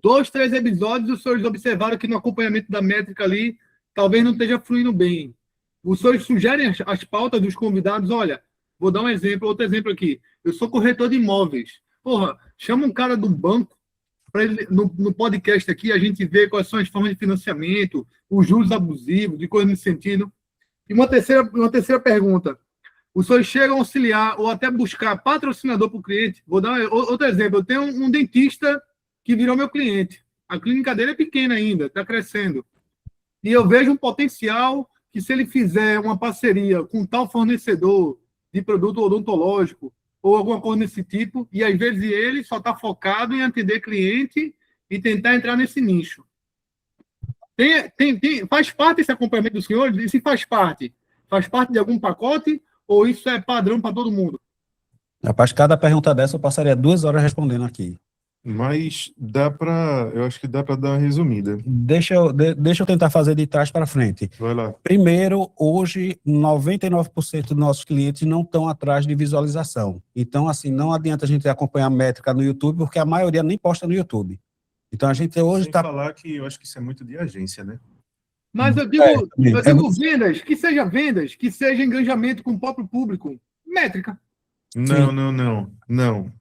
2, 3 episódios, os senhores observaram que no acompanhamento da métrica ali, talvez não esteja fluindo bem. Os senhores sugerem as pautas dos convidados, olha, vou dar um exemplo, outro exemplo aqui. Eu sou corretor de imóveis. Porra, chama um cara do banco, para ele, no podcast aqui, a gente vê quais são as formas de financiamento, os juros abusivos, de coisa nesse sentido. E uma terceira pergunta. Os senhores chegam a auxiliar ou até buscar patrocinador para o cliente? Vou dar outro exemplo. Eu tenho um dentista que virou meu cliente. A clínica dele é pequena ainda, está crescendo. E eu vejo um potencial que, se ele fizer uma parceria com tal fornecedor de produto odontológico ou alguma coisa desse tipo, e às vezes ele só está focado em atender cliente e tentar entrar nesse nicho. Faz parte esse acompanhamento dos senhores? E se faz parte de algum pacote ou isso é padrão para todo mundo? Rapaz, cada pergunta dessa eu passaria 2 horas respondendo aqui. Mas eu acho que dá para dar uma resumida. Deixa eu tentar fazer de trás para frente. Vai lá. Primeiro, hoje, 99% dos nossos clientes não estão atrás de visualização. Então, assim, não adianta a gente acompanhar a métrica no YouTube, porque a maioria nem posta no YouTube. Então, a gente hoje Sem falar que eu acho que isso é muito de agência, né? Mas eu digo vendas, que seja engajamento com o próprio público. Métrica. Não.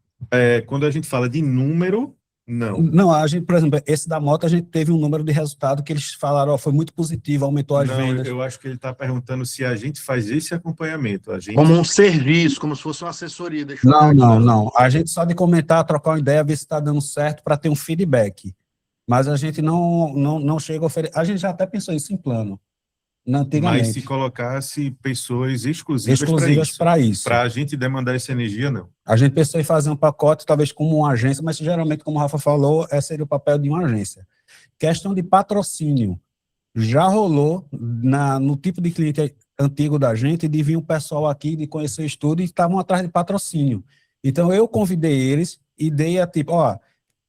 Quando a gente fala de número, não. Não, a gente, por exemplo, esse da moto, a gente teve um número de resultado que eles falaram, foi muito positivo, aumentou as vendas. Eu acho que ele está perguntando se a gente faz esse acompanhamento. Como um serviço, como se fosse uma assessoria. Não. A gente só de comentar, trocar uma ideia, ver se está dando certo para ter um feedback. Mas a gente não chega a oferecer. A gente já até pensou isso em plano. Antigamente. Mas se colocasse pessoas exclusivas para isso. Para a gente demandar essa energia, não. A gente pensou em fazer um pacote, talvez como uma agência, mas geralmente, como o Rafa falou, esse seria o papel de uma agência. Questão de patrocínio. Já rolou no tipo de cliente antigo da gente, de vir um pessoal aqui, de conhecer o estúdio, e estavam atrás de patrocínio. Então, eu convidei eles e dei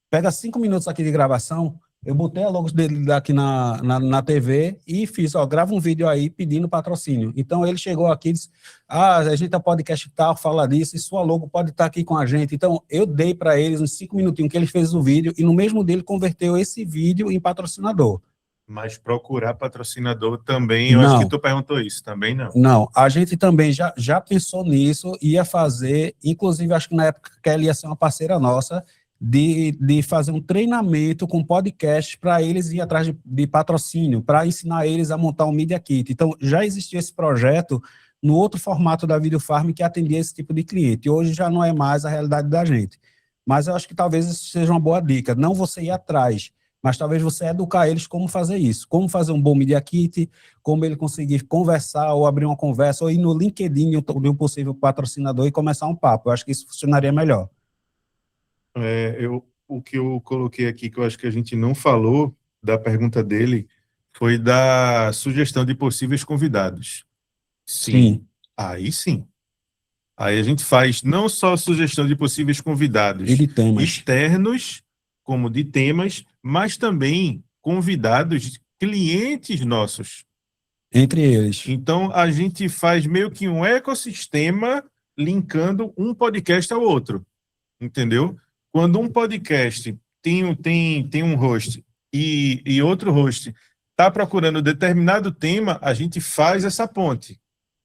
pega 5 minutos aqui de gravação, eu botei a logo dele aqui na TV e fiz, grava um vídeo aí pedindo patrocínio. Então, ele chegou aqui e disse, a gente é podcast tal, fala disso, e sua logo pode estar aqui com a gente. Então, eu dei para eles uns 5 minutinhos que ele fez o vídeo e no mesmo dia ele converteu esse vídeo em patrocinador. Mas procurar patrocinador também, eu acho que tu perguntou isso, também não. Não, a gente também já pensou nisso, ia fazer, inclusive acho que na época que ela ia ser uma parceira nossa, de fazer um treinamento com podcast para eles ir atrás de patrocínio, para ensinar eles a montar um Media Kit. Então, já existia esse projeto no outro formato da Video Farm que atendia esse tipo de cliente. Hoje já não é mais a realidade da gente. Mas eu acho que talvez isso seja uma boa dica. Não você ir atrás, mas talvez você educar eles como fazer isso. Como fazer um bom Media Kit, como ele conseguir conversar ou abrir uma conversa, ou ir no LinkedIn de um possível patrocinador e começar um papo. Eu acho que isso funcionaria melhor. O que eu coloquei aqui, que eu acho que a gente não falou da pergunta dele, foi da sugestão de possíveis convidados. Sim. Aí sim. Aí a gente faz não só sugestão de possíveis convidados E de temas. externos, como de temas, mas também convidados clientes nossos. Entre eles. Então, a gente faz meio que um ecossistema linkando um podcast ao outro. Entendeu? Quando um podcast tem um host e outro host está procurando determinado tema, a gente faz essa ponte,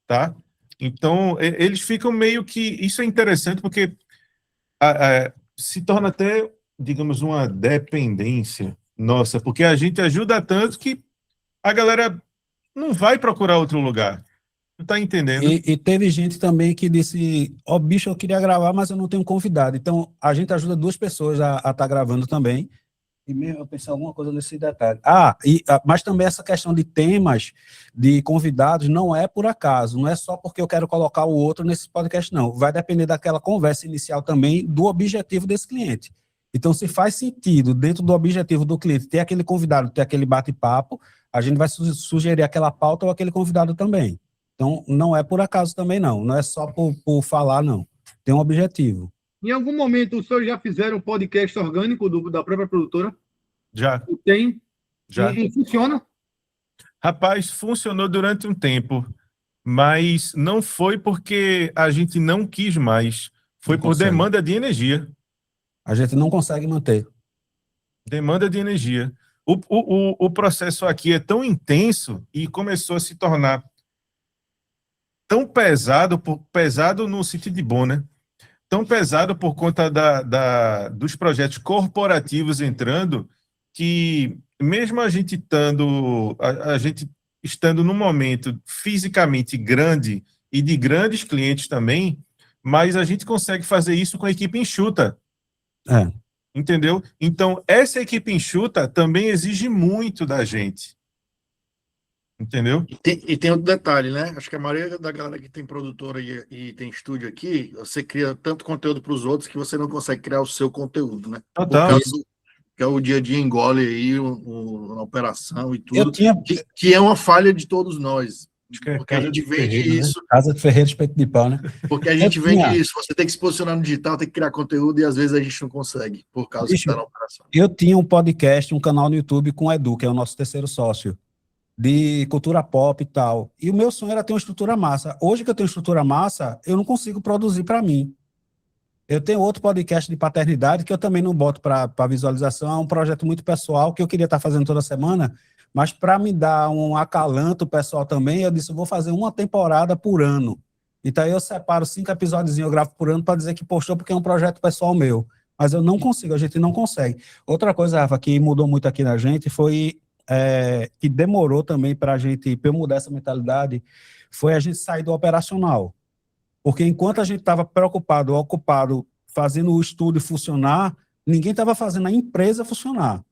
tá? Então, eles ficam meio que... Isso é interessante porque se torna até, digamos, uma dependência nossa, porque a gente ajuda tanto que a galera não vai procurar outro lugar. Não tá entendendo? E teve gente também que disse, bicho, eu queria gravar, mas eu não tenho convidado. Então, a gente ajuda 2 pessoas a estar gravando também. E mesmo eu pensei alguma coisa nesse detalhe. Mas também essa questão de temas, de convidados, não é por acaso. Não é só porque eu quero colocar o outro nesse podcast, não. Vai depender daquela conversa inicial também, do objetivo desse cliente. Então, se faz sentido, dentro do objetivo do cliente, ter aquele convidado, ter aquele bate-papo, a gente vai sugerir aquela pauta ou aquele convidado também. Então, não é por acaso também, não. Não é só por falar, não. Tem um objetivo. Em algum momento, os senhores já fizeram um podcast orgânico da própria produtora? Já. Tem. Já. E funciona? Rapaz, funcionou durante um tempo, mas não foi porque a gente não quis mais. Foi por demanda de energia. A gente não consegue manter. Demanda de energia. O processo aqui é tão intenso e começou a se tornar tão pesado, pesado no sentido de bom, né? Tão pesado por conta dos projetos corporativos entrando, que mesmo a gente estando num momento fisicamente grande e de grandes clientes também, mas a gente consegue fazer isso com a equipe enxuta. Entendeu? Então, essa equipe enxuta também exige muito da gente. Entendeu? E tem outro detalhe, né? Acho que a maioria da galera que tem produtora e tem estúdio aqui, você cria tanto conteúdo para os outros que você não consegue criar o seu conteúdo, né? Total. Que é o dia a dia engole aí, a operação e tudo, Eu tinha... que é uma falha de todos nós. Porque a Casa gente de vende Ferreiro, isso. né? Casa de Ferreiro, espeto de pau, né? Porque a gente vende isso. Você tem que se posicionar no digital, tem que criar conteúdo e às vezes a gente não consegue, por causa que está na operação. Eu tinha um podcast, um canal no YouTube com o Edu, que é o nosso terceiro sócio, de cultura pop e tal. E o meu sonho era ter uma estrutura massa. Hoje que eu tenho estrutura massa, eu não consigo produzir para mim. Eu tenho outro podcast de paternidade que eu também não boto para visualização. É um projeto muito pessoal que eu queria estar fazendo toda semana, mas para me dar um acalanto pessoal também, eu disse, eu vou fazer uma temporada por ano. Então aí eu separo 5 episódios, eu gravo por ano para dizer que postou porque é um projeto pessoal meu. Mas eu não consigo, a gente não consegue. Outra coisa, Rafa, que mudou muito aqui na gente foi que demorou também para eu mudar essa mentalidade, foi a gente sair do operacional. Porque enquanto a gente estava preocupado, ocupado, fazendo o estúdio funcionar, ninguém estava fazendo a empresa funcionar.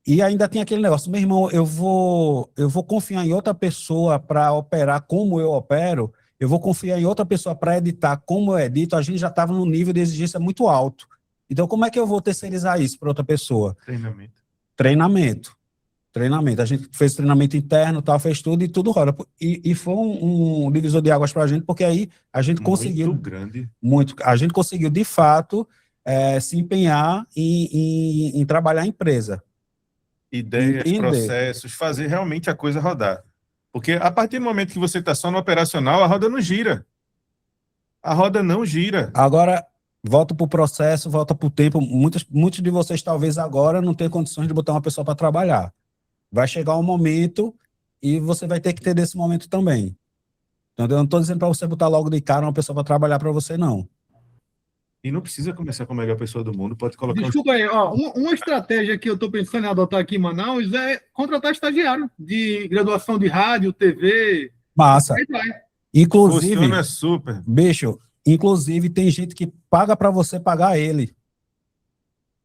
E ainda tem aquele negócio, meu irmão, eu vou confiar em outra pessoa para operar como eu opero, eu vou confiar em outra pessoa para editar como eu edito, a gente já estava num nível de exigência muito alto. Então, como é que eu vou terceirizar isso para outra pessoa? Treinamento. A gente fez treinamento interno, tal, fez tudo e tudo roda. E foi um divisor de águas para a gente, porque aí a gente conseguiu... Muito grande. A gente conseguiu, de fato, se empenhar em trabalhar a empresa. Ideias, processos, fazer realmente a coisa rodar. Porque a partir do momento que você está só no operacional, a roda não gira. A roda não gira. Agora, volta para o processo, volta para o tempo. Muitos de vocês, talvez agora, não tenham condições de botar uma pessoa para trabalhar. Vai chegar um momento e você vai ter que ter desse momento também. Entendeu? Eu não estou dizendo para você botar logo de cara uma pessoa para trabalhar para você, não. E não precisa começar com a melhor pessoa do mundo, pode colocar Desculpa aí, ó, uma estratégia que eu estou pensando em adotar aqui em Manaus é contratar estagiário de graduação de rádio, TV, Massa. aí vai. Inclusive, Funciona super. bicho, inclusive tem gente que paga para você pagar ele.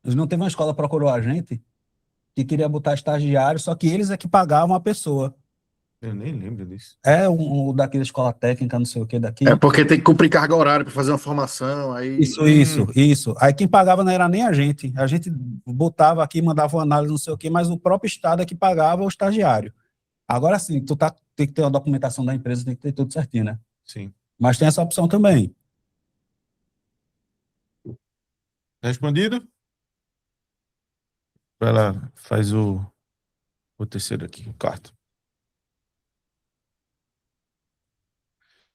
Não teve uma escola que procurou a gente que queria botar estagiário, só que eles é que pagavam a pessoa. Eu nem lembro disso. É um daquela escola técnica, não sei o que daqui. É porque tem que cumprir carga horária para fazer uma formação. Aí... Isso. Aí quem pagava não era nem a gente. A gente botava aqui, mandava uma análise, não sei o quê, mas o próprio Estado é que pagava o estagiário. Agora sim, tem que ter a documentação da empresa, tem que ter tudo certinho, né? Sim. Mas tem essa opção também. Respondido? Vai lá, faz o terceiro aqui, o quarto.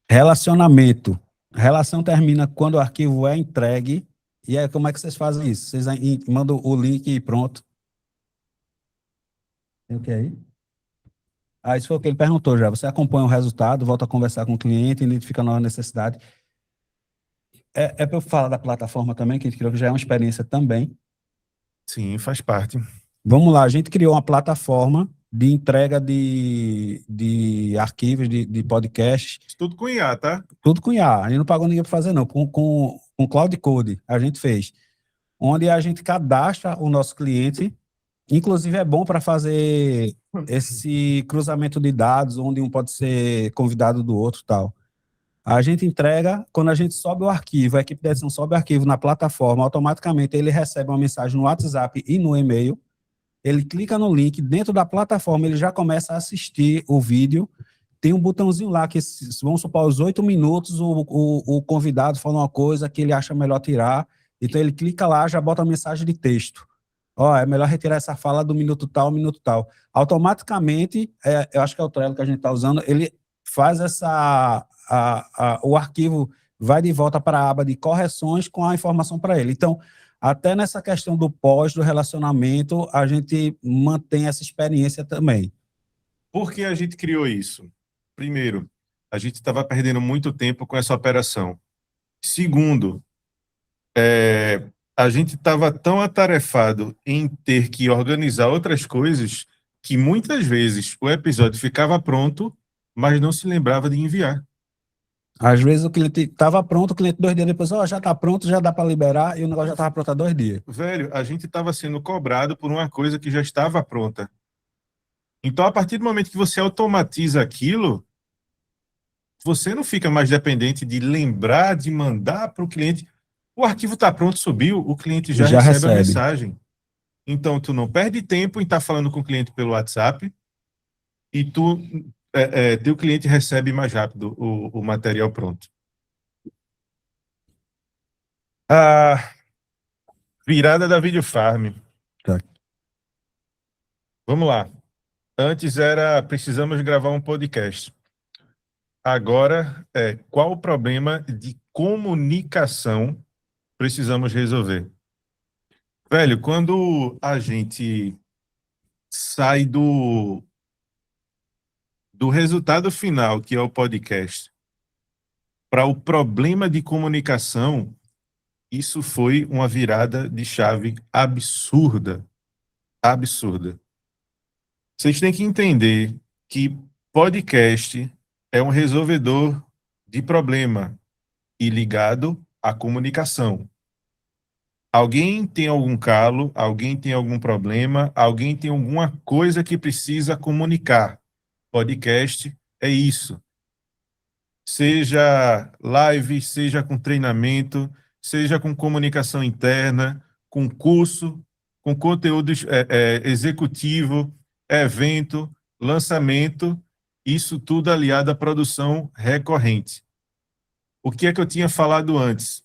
Relacionamento. Relação termina quando o arquivo é entregue. E aí, como é que vocês fazem isso? Vocês mandam o link e pronto. Tem o que aí? Ah, isso foi o que ele perguntou já. Você acompanha o resultado, volta a conversar com o cliente, identifica a nova necessidade. É para eu falar da plataforma também, que a gente criou, que já é uma experiência também. Sim, faz parte. Vamos lá, a gente criou uma plataforma de entrega de arquivos, de podcasts, Isso tudo com IA, tá? tudo com IA. A gente não pagou ninguém para fazer, não. Com Cloud Code, a gente fez. Onde a gente cadastra o nosso cliente. Inclusive, é bom para fazer esse cruzamento de dados, onde um pode ser convidado do outro e tal. A gente entrega, quando a gente sobe o arquivo, a equipe de edição sobe o arquivo na plataforma, automaticamente ele recebe uma mensagem no WhatsApp e no e-mail. Ele clica no link, dentro da plataforma ele já começa a assistir o vídeo. Tem um botãozinho lá que, vamos supor, aos 8 minutos, o convidado fala uma coisa que ele acha melhor tirar. Então ele clica lá, já bota a mensagem de texto. Ó, é melhor retirar essa fala do minuto tal, minuto tal. Automaticamente, eu acho que é o Trello que a gente está usando, ele faz o arquivo vai de volta para a aba de correções com a informação para ele. Então, até nessa questão do pós, do relacionamento, a gente mantém essa experiência também. Por que a gente criou isso? Primeiro, a gente estava perdendo muito tempo com essa operação. Segundo, a gente estava tão atarefado em ter que organizar outras coisas que muitas vezes o episódio ficava pronto, mas não se lembrava de enviar. Às vezes o cliente estava pronto, o cliente 2 dias depois, já está pronto, já dá para liberar, e o negócio já estava pronto há 2 dias. Velho, a gente estava sendo cobrado por uma coisa que já estava pronta. Então, a partir do momento que você automatiza aquilo, você não fica mais dependente de lembrar, de mandar para o cliente. O arquivo está pronto, subiu, o cliente já recebe a mensagem. Então, tu não perde tempo em estar falando com o cliente pelo WhatsApp e teu cliente recebe mais rápido o material pronto. A virada da Videofarm. Tá. Vamos lá. Antes precisamos gravar um podcast. Agora, qual o problema de comunicação precisamos resolver? Velho, quando a gente sai do resultado final, que é o podcast, para o problema de comunicação, isso foi uma virada de chave absurda. Absurda. Vocês têm que entender que podcast é um resolvedor de problema e ligado à comunicação. Alguém tem algum calo, alguém tem algum problema, alguém tem alguma coisa que precisa comunicar. Podcast é isso. Seja live, seja com treinamento, seja com comunicação interna, com curso, com conteúdo executivo, evento, lançamento, isso tudo aliado à produção recorrente. O que é que eu tinha falado antes?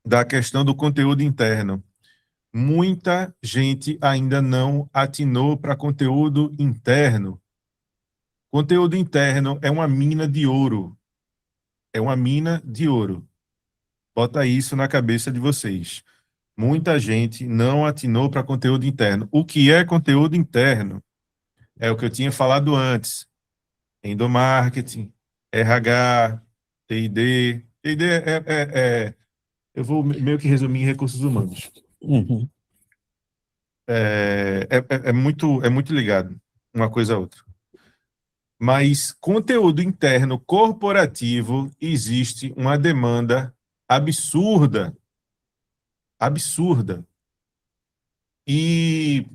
Da questão do conteúdo interno. Muita gente ainda não atinou para conteúdo interno. Conteúdo interno é uma mina de ouro. É uma mina de ouro. Bota isso na cabeça de vocês. Muita gente não atinou para conteúdo interno. O que é conteúdo interno? É o que eu tinha falado antes. Endomarketing, RH, T&D. T&D Eu vou meio que resumir em recursos humanos. Uhum. É muito ligado uma coisa a outra. Mas conteúdo interno corporativo, existe uma demanda absurda. Absurda. E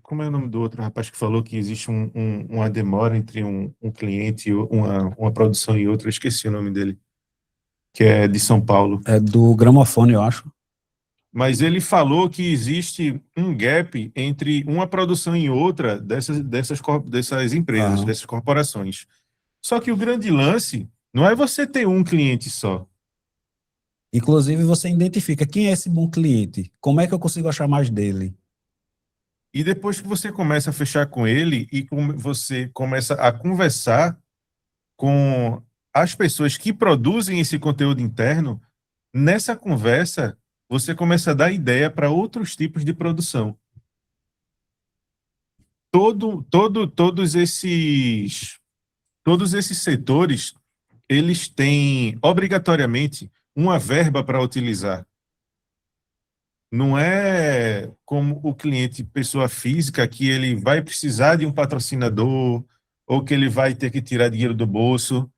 como é o nome do outro rapaz que falou que existe uma demora entre um cliente, uma produção e outra? Eu esqueci o nome dele, que é de São Paulo. É do gramofone, eu acho. Mas ele falou que existe um gap entre uma produção e outra dessas empresas, Aham. dessas corporações. Só que o grande lance não é você ter um cliente só. Inclusive, você identifica quem é esse bom cliente, como é que eu consigo achar mais dele. E depois que você começa a fechar com ele e você começa a conversar com as pessoas que produzem esse conteúdo interno, nessa conversa você começa a dar ideia para outros tipos de produção. Todos esses setores, eles têm obrigatoriamente uma verba para utilizar. Não é como o cliente, pessoa física, que ele vai precisar de um patrocinador ou que ele vai ter que tirar dinheiro do bolso.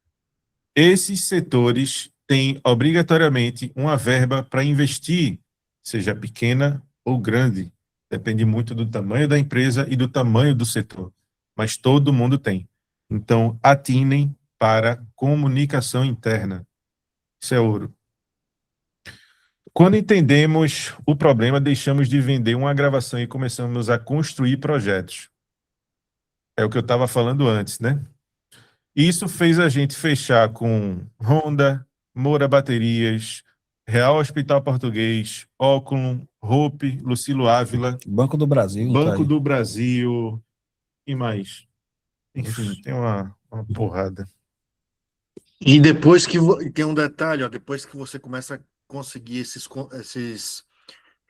Esses setores têm obrigatoriamente uma verba para investir, seja pequena ou grande. Depende muito do tamanho da empresa e do tamanho do setor. Mas todo mundo tem. Então, atinem para comunicação interna. Isso é ouro. Quando entendemos o problema, deixamos de vender uma gravação e começamos a construir projetos. É o que eu estava falando antes, né? Isso fez a gente fechar com Honda, Moura Baterias, Real Hospital Português, Oculum, Hope, Lucilo Ávila, Banco do Brasil, não tá Banco aí. do Brasil e mais. Enfim, tem uma porrada. E depois que tem um detalhe, ó, depois que você começa a conseguir esses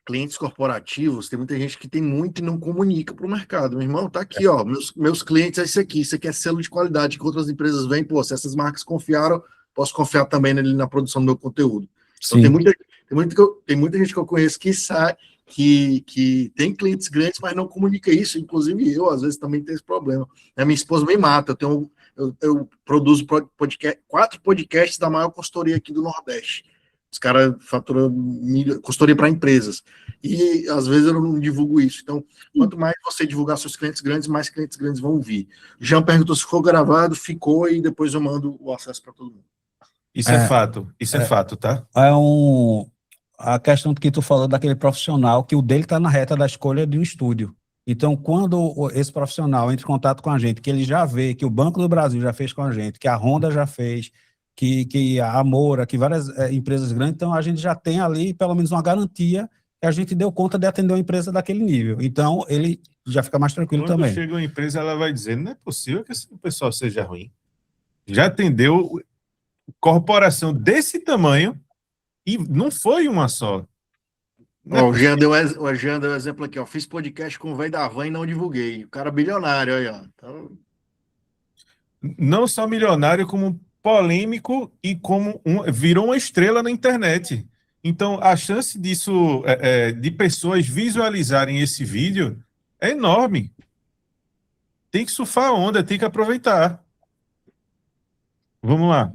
clientes corporativos, tem muita gente que tem muito e não comunica para o mercado. Meu irmão, tá aqui, ó, meus clientes é isso aqui é selo de qualidade que outras empresas vêm, pô, se essas marcas confiaram, posso confiar também na produção do meu conteúdo. Então Sim. tem muita gente que eu conheço que sabe que tem clientes grandes, mas não comunica isso. Inclusive eu, às vezes, também tenho esse problema. A minha esposa me mata. Eu produzo 4 podcasts da maior consultoria aqui do Nordeste. Os caras faturam consultoria para empresas. E às vezes eu não divulgo isso. Então, quanto mais você divulgar seus clientes grandes, mais clientes grandes vão vir. Jean perguntou se ficou gravado, ficou, e depois eu mando o acesso para todo mundo. Isso é fato. Isso é fato, tá? A questão que tu falou daquele profissional, que o dele está na reta da escolha de um estúdio. Então, quando esse profissional entra em contato com a gente, que ele já vê que o Banco do Brasil já fez com a gente, que a Honda já fez, que a Moura, que várias empresas grandes, então a gente já tem ali pelo menos uma garantia que a gente deu conta de atender uma empresa daquele nível. Então, ele já fica mais tranquilo Quando também. chega uma empresa, ela vai dizer, não é possível que esse pessoal seja ruim. Já atendeu corporação desse tamanho e não foi uma só. Ó, o Jean deu exemplo aqui, ó. Fiz podcast com o velho da van e não divulguei. O cara bilionário aí, ó. Então... Não só milionário, como polêmico e como virou uma estrela na internet. Então, a chance disso, de pessoas visualizarem esse vídeo é enorme. Tem que surfar a onda, tem que aproveitar. Vamos lá.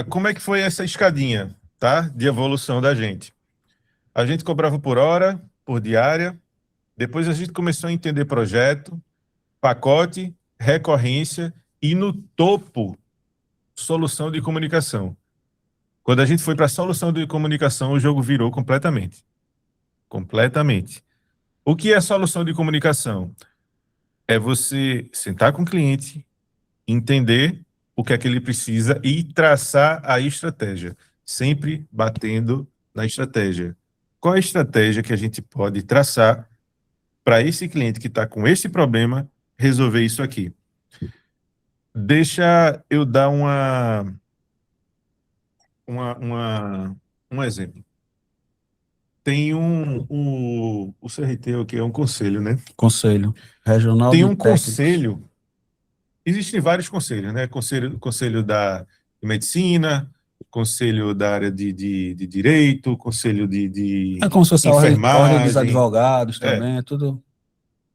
Como é que foi essa escadinha, tá? De evolução da gente. A gente cobrava por hora, por diária. Depois a gente começou a entender projeto, pacote, recorrência e no topo, solução de comunicação. Quando a gente foi para a solução de comunicação, o jogo virou completamente. Completamente. O que é a solução de comunicação? É você sentar com o cliente, entender o que é que ele precisa e traçar a estratégia, sempre batendo na estratégia. Qual a estratégia que a gente pode traçar para esse cliente que está com esse problema resolver isso aqui? Deixa eu dar um exemplo. Tem o CRT, o que é um conselho, né? Conselho Regional Tem de um Técnicos. conselho. Existem vários conselhos, né? Conselho medicina, conselho da área de direito, conselho de É como se fosse a ordem dos enfermagem. advogados também, é tudo.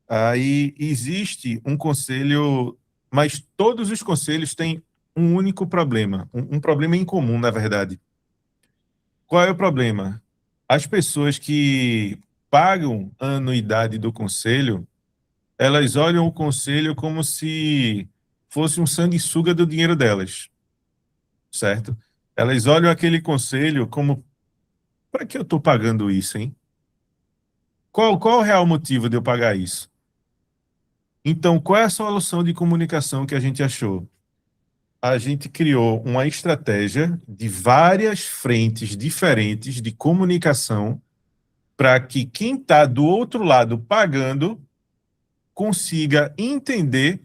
Aí existe um conselho, mas todos os conselhos têm um único problema, um problema em comum, na verdade. Qual é o problema? As pessoas que pagam a anuidade do conselho, elas olham o conselho como se fosse um sanguessuga do dinheiro delas, certo? Elas olham aquele conselho como, para que eu estou pagando isso, hein? Qual o real motivo de eu pagar isso? Então, qual é a solução de comunicação que a gente achou? A gente criou uma estratégia de várias frentes diferentes de comunicação para que quem está do outro lado pagando consiga entender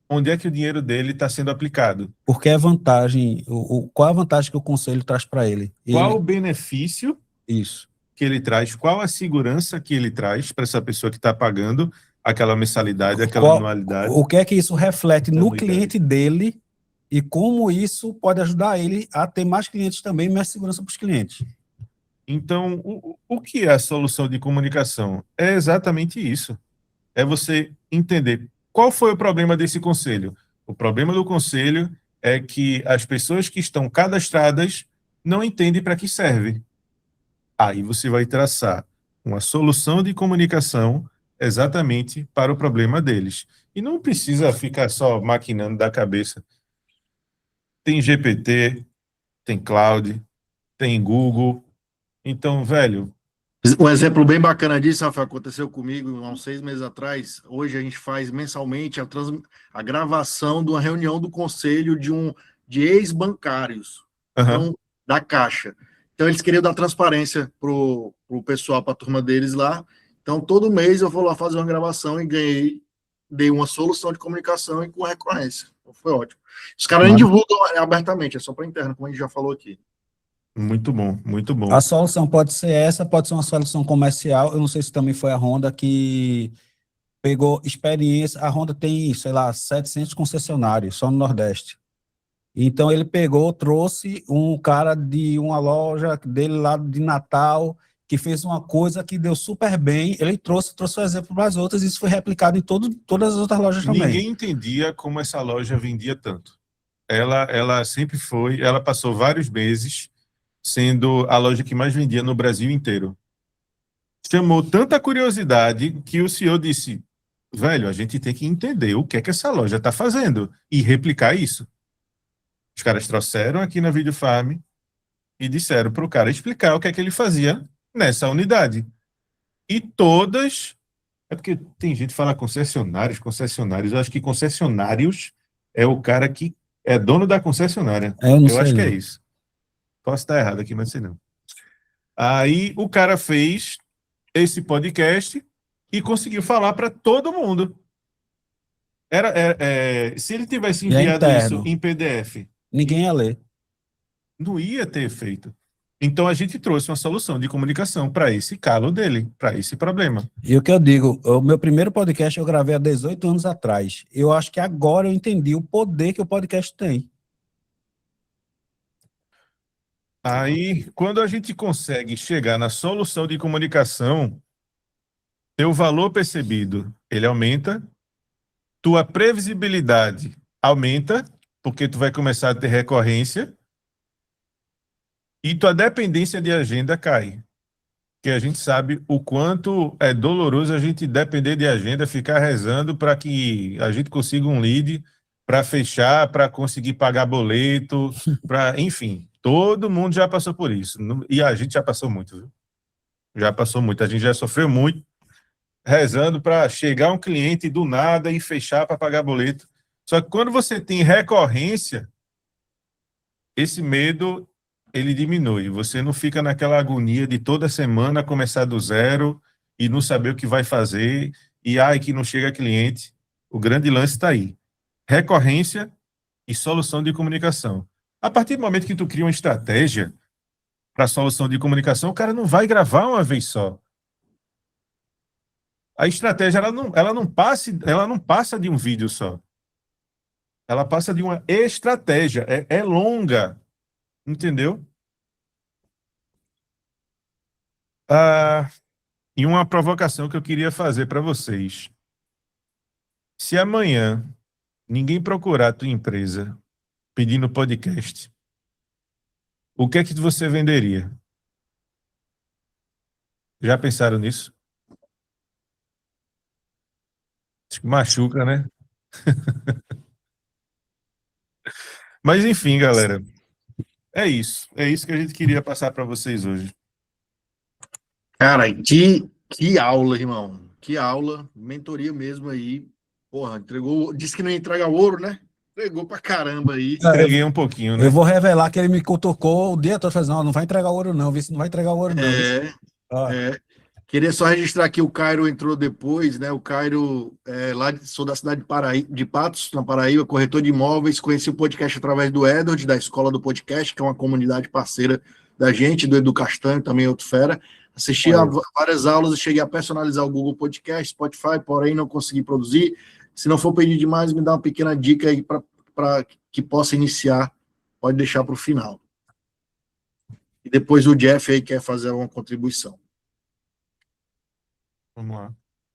onde é que o dinheiro dele está sendo aplicado. Porque é vantagem, qual é a vantagem que o conselho traz para ele? Qual o benefício Isso. que ele traz, qual a segurança que ele traz para essa pessoa que está pagando aquela mensalidade, aquela anualidade. O que é que isso reflete no anuidade. cliente dele e como isso pode ajudar ele a ter mais clientes também, mais segurança para os clientes. Então, o que é a solução de comunicação? É exatamente isso. É você entender qual foi o problema desse conselho. O problema do conselho é que as pessoas que estão cadastradas não entendem para que serve. Aí você vai traçar uma solução de comunicação exatamente para o problema deles. E não precisa ficar só maquinando da cabeça. Tem GPT, tem Cloud, tem Google. Então, velho... Um exemplo bem bacana disso, Rafael, aconteceu comigo há uns 6 meses atrás. Hoje a gente faz mensalmente a gravação de uma reunião do conselho de ex-bancários, então, da Caixa. Então, eles queriam dar transparência para o pessoal, para a turma deles lá. Então, todo mês eu vou lá fazer uma gravação e dei uma solução de comunicação e com recorrência. Então, foi ótimo. Os caras nem divulgam abertamente, é só para interno, como a gente já falou aqui. Muito bom, muito bom. A solução pode ser essa, pode ser uma solução comercial. Eu não sei se também foi a Honda que pegou experiência. A Honda tem, sei lá, 700 concessionários só no Nordeste. Então, ele pegou, trouxe um cara de uma loja dele lá de Natal, que fez uma coisa que deu super bem. Ele trouxe o exemplo para as outras, e isso foi replicado em todas as outras lojas também. Ninguém entendia como essa loja vendia tanto. Ela sempre foi, ela passou vários meses sendo a loja que mais vendia no Brasil inteiro. Chamou tanta curiosidade que o CEO disse, velho, a gente tem que entender o que é que essa loja está fazendo e replicar isso. Os caras trouxeram aqui na Videofarm e disseram para o cara explicar o que é que ele fazia nessa unidade. E todas... É porque tem gente que fala concessionários. Eu acho que concessionários é o cara que é dono da concessionária. Eu acho que é isso. Posso estar errado aqui, mas sei não. Aí o cara fez esse podcast e conseguiu falar para todo mundo. Se ele tivesse enviado isso em PDF... Ninguém ia ler. Não ia ter efeito. Então a gente trouxe uma solução de comunicação para esse calo dele, para esse problema. E o que eu digo, o meu primeiro podcast eu gravei há 18 anos atrás. Eu acho que agora eu entendi o poder que o podcast tem. Aí, quando a gente consegue chegar na solução de comunicação, teu valor percebido, ele aumenta, tua previsibilidade aumenta, porque tu vai começar a ter recorrência, e tua dependência de agenda cai. Porque a gente sabe o quanto é doloroso a gente depender de agenda, ficar rezando para que a gente consiga um lead para fechar, para conseguir pagar boleto, enfim, todo mundo já passou por isso. E a gente já passou muito, viu? Já passou muito. A gente já sofreu muito rezando para chegar um cliente do nada e fechar para pagar boleto. Só que quando você tem recorrência, esse medo, ele diminui. Você não fica naquela agonia de toda semana começar do zero e não saber o que vai fazer e, que não chega cliente. O grande lance está aí. Recorrência e solução de comunicação. A partir do momento que tu cria uma estratégia para solução de comunicação, o cara não vai gravar uma vez só. A estratégia ela não passa de um vídeo só. Ela passa de uma estratégia, é longa, entendeu? E uma provocação que eu queria fazer para vocês. Se amanhã ninguém procurar a tua empresa pedindo podcast, o que é que você venderia? Já pensaram nisso? Acho que machuca, né? Mas enfim, galera. É isso. É isso que a gente queria passar para vocês hoje. Cara, que aula, irmão. Que aula. Mentoria mesmo aí. Porra, entregou. Disse que não ia entregar ouro, né? Entregou pra caramba aí. Entreguei um pouquinho, né? Eu vou revelar que ele me cutucou o dia todo, falando, não vai entregar ouro não, vê se não vai entregar ouro não. É. Queria só registrar aqui, o Cairo entrou depois, né? O Cairo, sou da cidade de Patos, na Paraíba, corretor de imóveis, conheci o podcast através do Edward, da Escola do Podcast, que é uma comunidade parceira da gente, do Edu Castanho, também outro fera. Assisti a várias aulas e cheguei a personalizar o Google Podcast, Spotify, porém não consegui produzir. Se não for pedir demais, me dá uma pequena dica aí para que possa iniciar, pode deixar para o final. E depois o Jeff aí quer fazer uma contribuição. Vamos lá.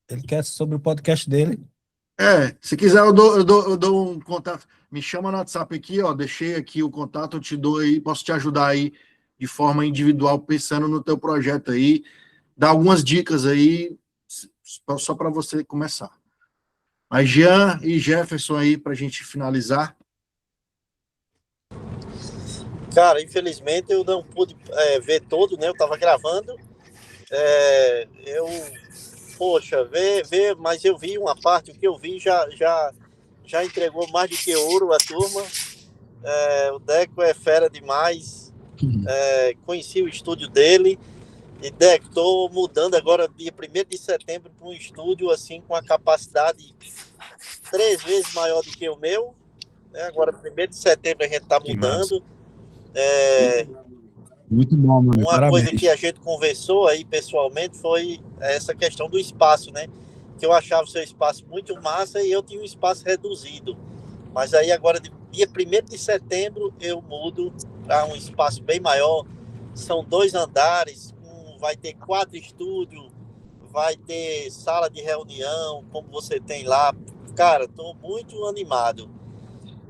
Ele quer sobre o podcast dele. Se quiser, eu dou um contato. Me chama no WhatsApp aqui, ó. Deixei aqui o contato, eu te dou aí, posso te ajudar aí de forma individual, pensando no teu projeto aí, dar algumas dicas aí, só para você começar. Mas Jean e Jefferson aí, para a gente finalizar. Cara, infelizmente eu não pude ver todo, né? Eu tava gravando. Poxa, mas eu vi uma parte, o que eu vi já entregou mais do que ouro a turma. O Deco é fera demais. Conheci o estúdio dele. E Deco, tô mudando agora dia 1º de setembro para um estúdio assim com a capacidade 3 vezes maior do que o meu. Agora 1º de setembro a gente tá mudando. Muito bom, mano. Uma Parabéns. coisa que a gente conversou aí pessoalmente foi essa questão do espaço, né? Que eu achava o seu espaço muito massa e eu tinha um espaço reduzido. Mas aí agora, dia 1º de setembro, eu mudo para um espaço bem maior. São 2 andares, vai ter 4 estúdios, vai ter sala de reunião, como você tem lá. Cara, estou muito animado.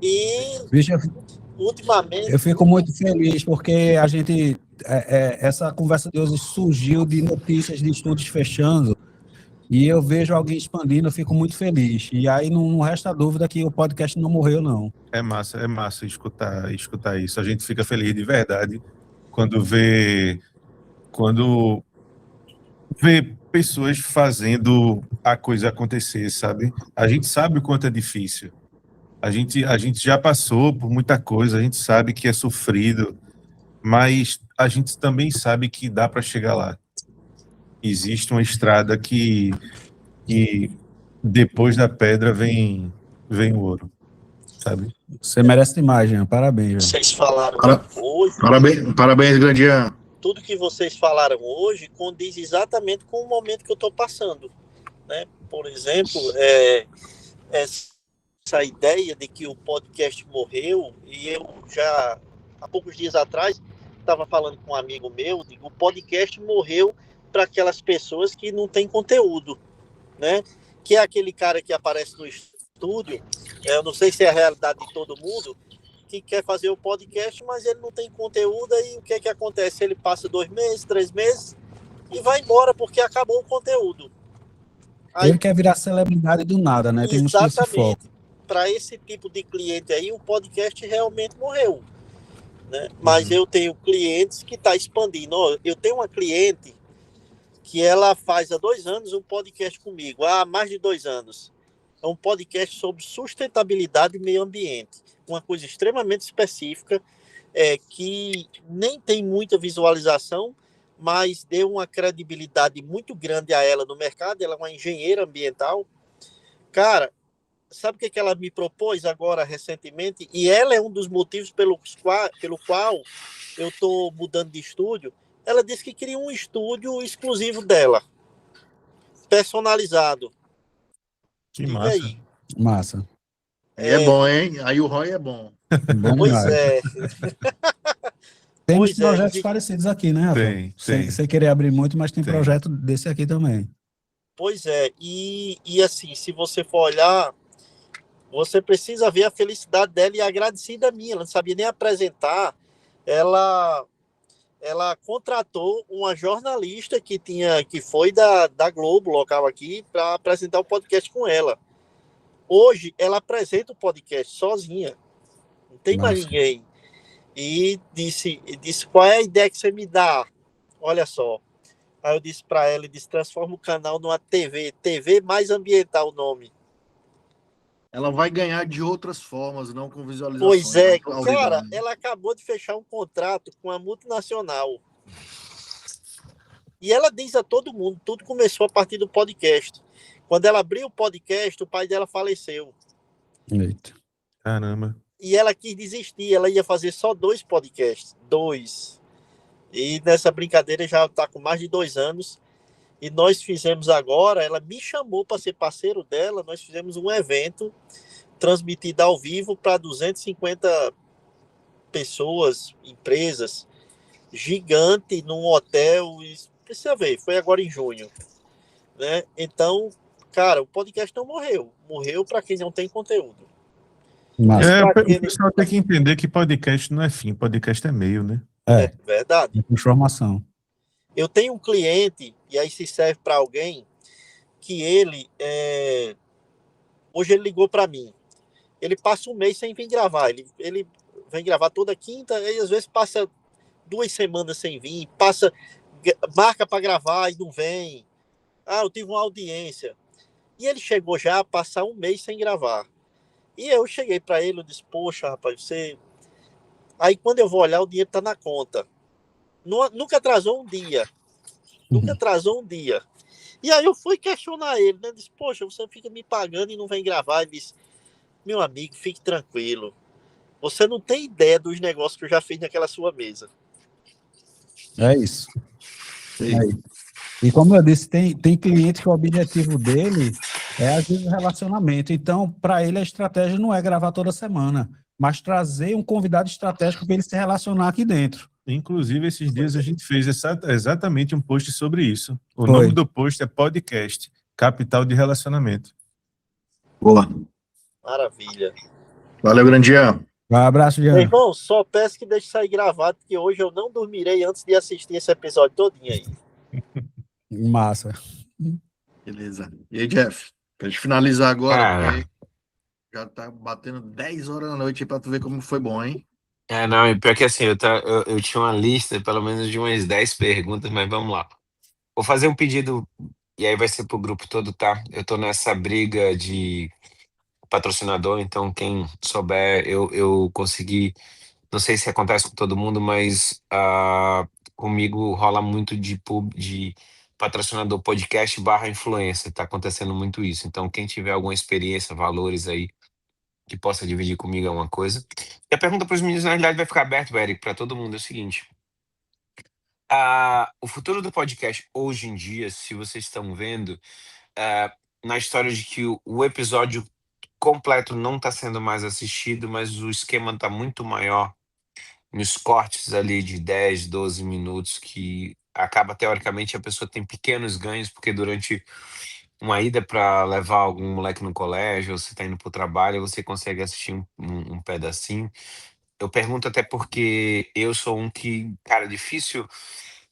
E... Bicho, ultimamente... eu fico muito feliz porque a gente, essa conversa de hoje surgiu de notícias de estúdios fechando e eu vejo alguém expandindo, eu fico muito feliz. E aí não resta dúvida que o podcast não morreu, não. É massa escutar isso. A gente fica feliz de verdade quando vê pessoas fazendo a coisa acontecer, sabe? A gente sabe o quanto é difícil. A gente já passou por muita coisa, a gente sabe que é sofrido, mas a gente também sabe que dá para chegar lá. Existe uma estrada que depois da pedra vem o ouro, sabe? Você merece demais, Jean. Parabéns, Jean. Vocês falaram hoje... Parabéns, grande Jean. Tudo que vocês falaram hoje condiz exatamente com o momento que eu estou passando, né? Por exemplo, essa ideia de que o podcast morreu, e eu já, há poucos dias atrás, estava falando com um amigo meu, digo, o podcast morreu para aquelas pessoas que não têm conteúdo, né? Que é aquele cara que aparece no estúdio, eu não sei se é a realidade de todo mundo, que quer fazer o podcast, mas ele não tem conteúdo, aí o que é que acontece? Ele passa 2 meses, 3 meses e vai embora porque acabou o conteúdo. Aí, ele quer virar celebridade do nada, né? Tem muito esse foco. Para esse tipo de cliente aí, o podcast realmente morreu, né? Mas eu tenho clientes que estão expandindo. Eu tenho uma cliente que ela faz há 2 anos um podcast comigo, há mais de 2 anos. É um podcast sobre sustentabilidade e meio ambiente. Uma coisa extremamente específica, que nem tem muita visualização, mas deu uma credibilidade muito grande a ela no mercado. Ela é uma engenheira ambiental. Cara, sabe o que ela me propôs agora recentemente? E ela é um dos motivos pelo qual eu estou mudando de estúdio. Ela disse que queria um estúdio exclusivo dela, personalizado. Que Diga massa. aí. Massa. Aí é bom, hein? Aí o ROI é bom. Bom Pois demais. é, Temos pois é. projetos parecidos aqui, né, Rafa? Tem. Sem querer abrir muito, mas tem Tem. projeto desse aqui também. Pois é, e assim, se você for olhar, você precisa ver a felicidade dela e a agradecida minha. Ela não sabia nem apresentar. Ela, ela contratou uma jornalista que foi da Globo, local aqui, para apresentar o podcast com ela. Hoje, ela apresenta o podcast sozinha. Não tem mais Nossa. ninguém. E disse, qual é a ideia que você me dá? Olha só. Aí eu disse para ela, transforma o canal numa TV mais ambiental o nome. Ela vai ganhar de outras formas, não com visualizações. Pois é, ao cara, vivo. ela acabou de fechar um contrato com a multinacional. E ela diz a todo mundo, tudo começou a partir do podcast. Quando ela abriu o podcast, o pai dela faleceu. Eita. Caramba. E ela quis desistir, ela ia fazer só 2 podcasts. 2. E nessa brincadeira já está com mais de 2 anos. E nós fizemos agora, ela me chamou para ser parceiro dela, nós fizemos um evento transmitido ao vivo para 250 pessoas, empresas, gigante, num hotel, precisa ver, foi agora em junho, né? Então, cara, o podcast não morreu para quem não tem conteúdo. Mas, O pessoal tem que entender que podcast não é fim, podcast é meio, né? É verdade. Informação. Eu tenho um cliente, e aí se serve para alguém, que hoje ele ligou para mim. Ele passa um mês sem vir gravar. Ele vem gravar toda quinta, e às vezes passa 2 semanas sem vir, marca para gravar e não vem. Eu tive uma audiência. E ele chegou já a passar um mês sem gravar. E eu cheguei para ele e disse, poxa, rapaz, você... Aí quando eu vou olhar, o dinheiro está na conta. Nunca atrasou um dia. Nunca atrasou um dia. E aí eu fui questionar ele, né? Disse, poxa, você fica me pagando e não vem gravar. Ele disse, meu amigo, fique tranquilo. Você não tem ideia dos negócios que eu já fiz naquela sua mesa. É isso. E como eu disse, tem cliente que o objetivo dele é, às vezes, o relacionamento. Então, para ele, a estratégia não é gravar toda semana, mas trazer um convidado estratégico para ele se relacionar aqui dentro. Inclusive, esses dias a gente fez exatamente um post sobre isso. O Foi. nome do post é Podcast, Capital de Relacionamento. Boa. Maravilha. Valeu, Grandian. Um abraço, Meu Jean. irmão, só peço que deixe sair gravado, que hoje eu não dormirei antes de assistir esse episódio todinho aí. Massa. Beleza. E aí, Jeff? Pra gente finalizar agora, Cara, porque já tá batendo 10 horas da noite aí pra tu ver como foi bom, hein? não, e pior que assim, eu tinha uma lista, pelo menos de umas 10 perguntas, mas vamos lá. Vou fazer um pedido, e aí vai ser pro grupo todo, tá? Eu tô nessa briga de patrocinador, então quem souber, eu consegui, não sei se acontece com todo mundo, mas comigo rola muito de patrocinador podcast / influencer, tá acontecendo muito isso. Então quem tiver alguma experiência, valores aí, que possa dividir comigo alguma coisa. E a pergunta para os meninos, na realidade, vai ficar aberto, Eric, para todo mundo. É o seguinte: o futuro do podcast hoje em dia, se vocês estão vendo, na história de que o episódio completo não está sendo mais assistido, mas o esquema está muito maior nos cortes ali de 10, 12 minutos, que acaba, teoricamente, a pessoa tem pequenos ganhos, porque durante uma ida para levar algum moleque no colégio, ou você está indo para o trabalho, você consegue assistir um pedacinho. Eu pergunto até porque eu sou um que, cara, é difícil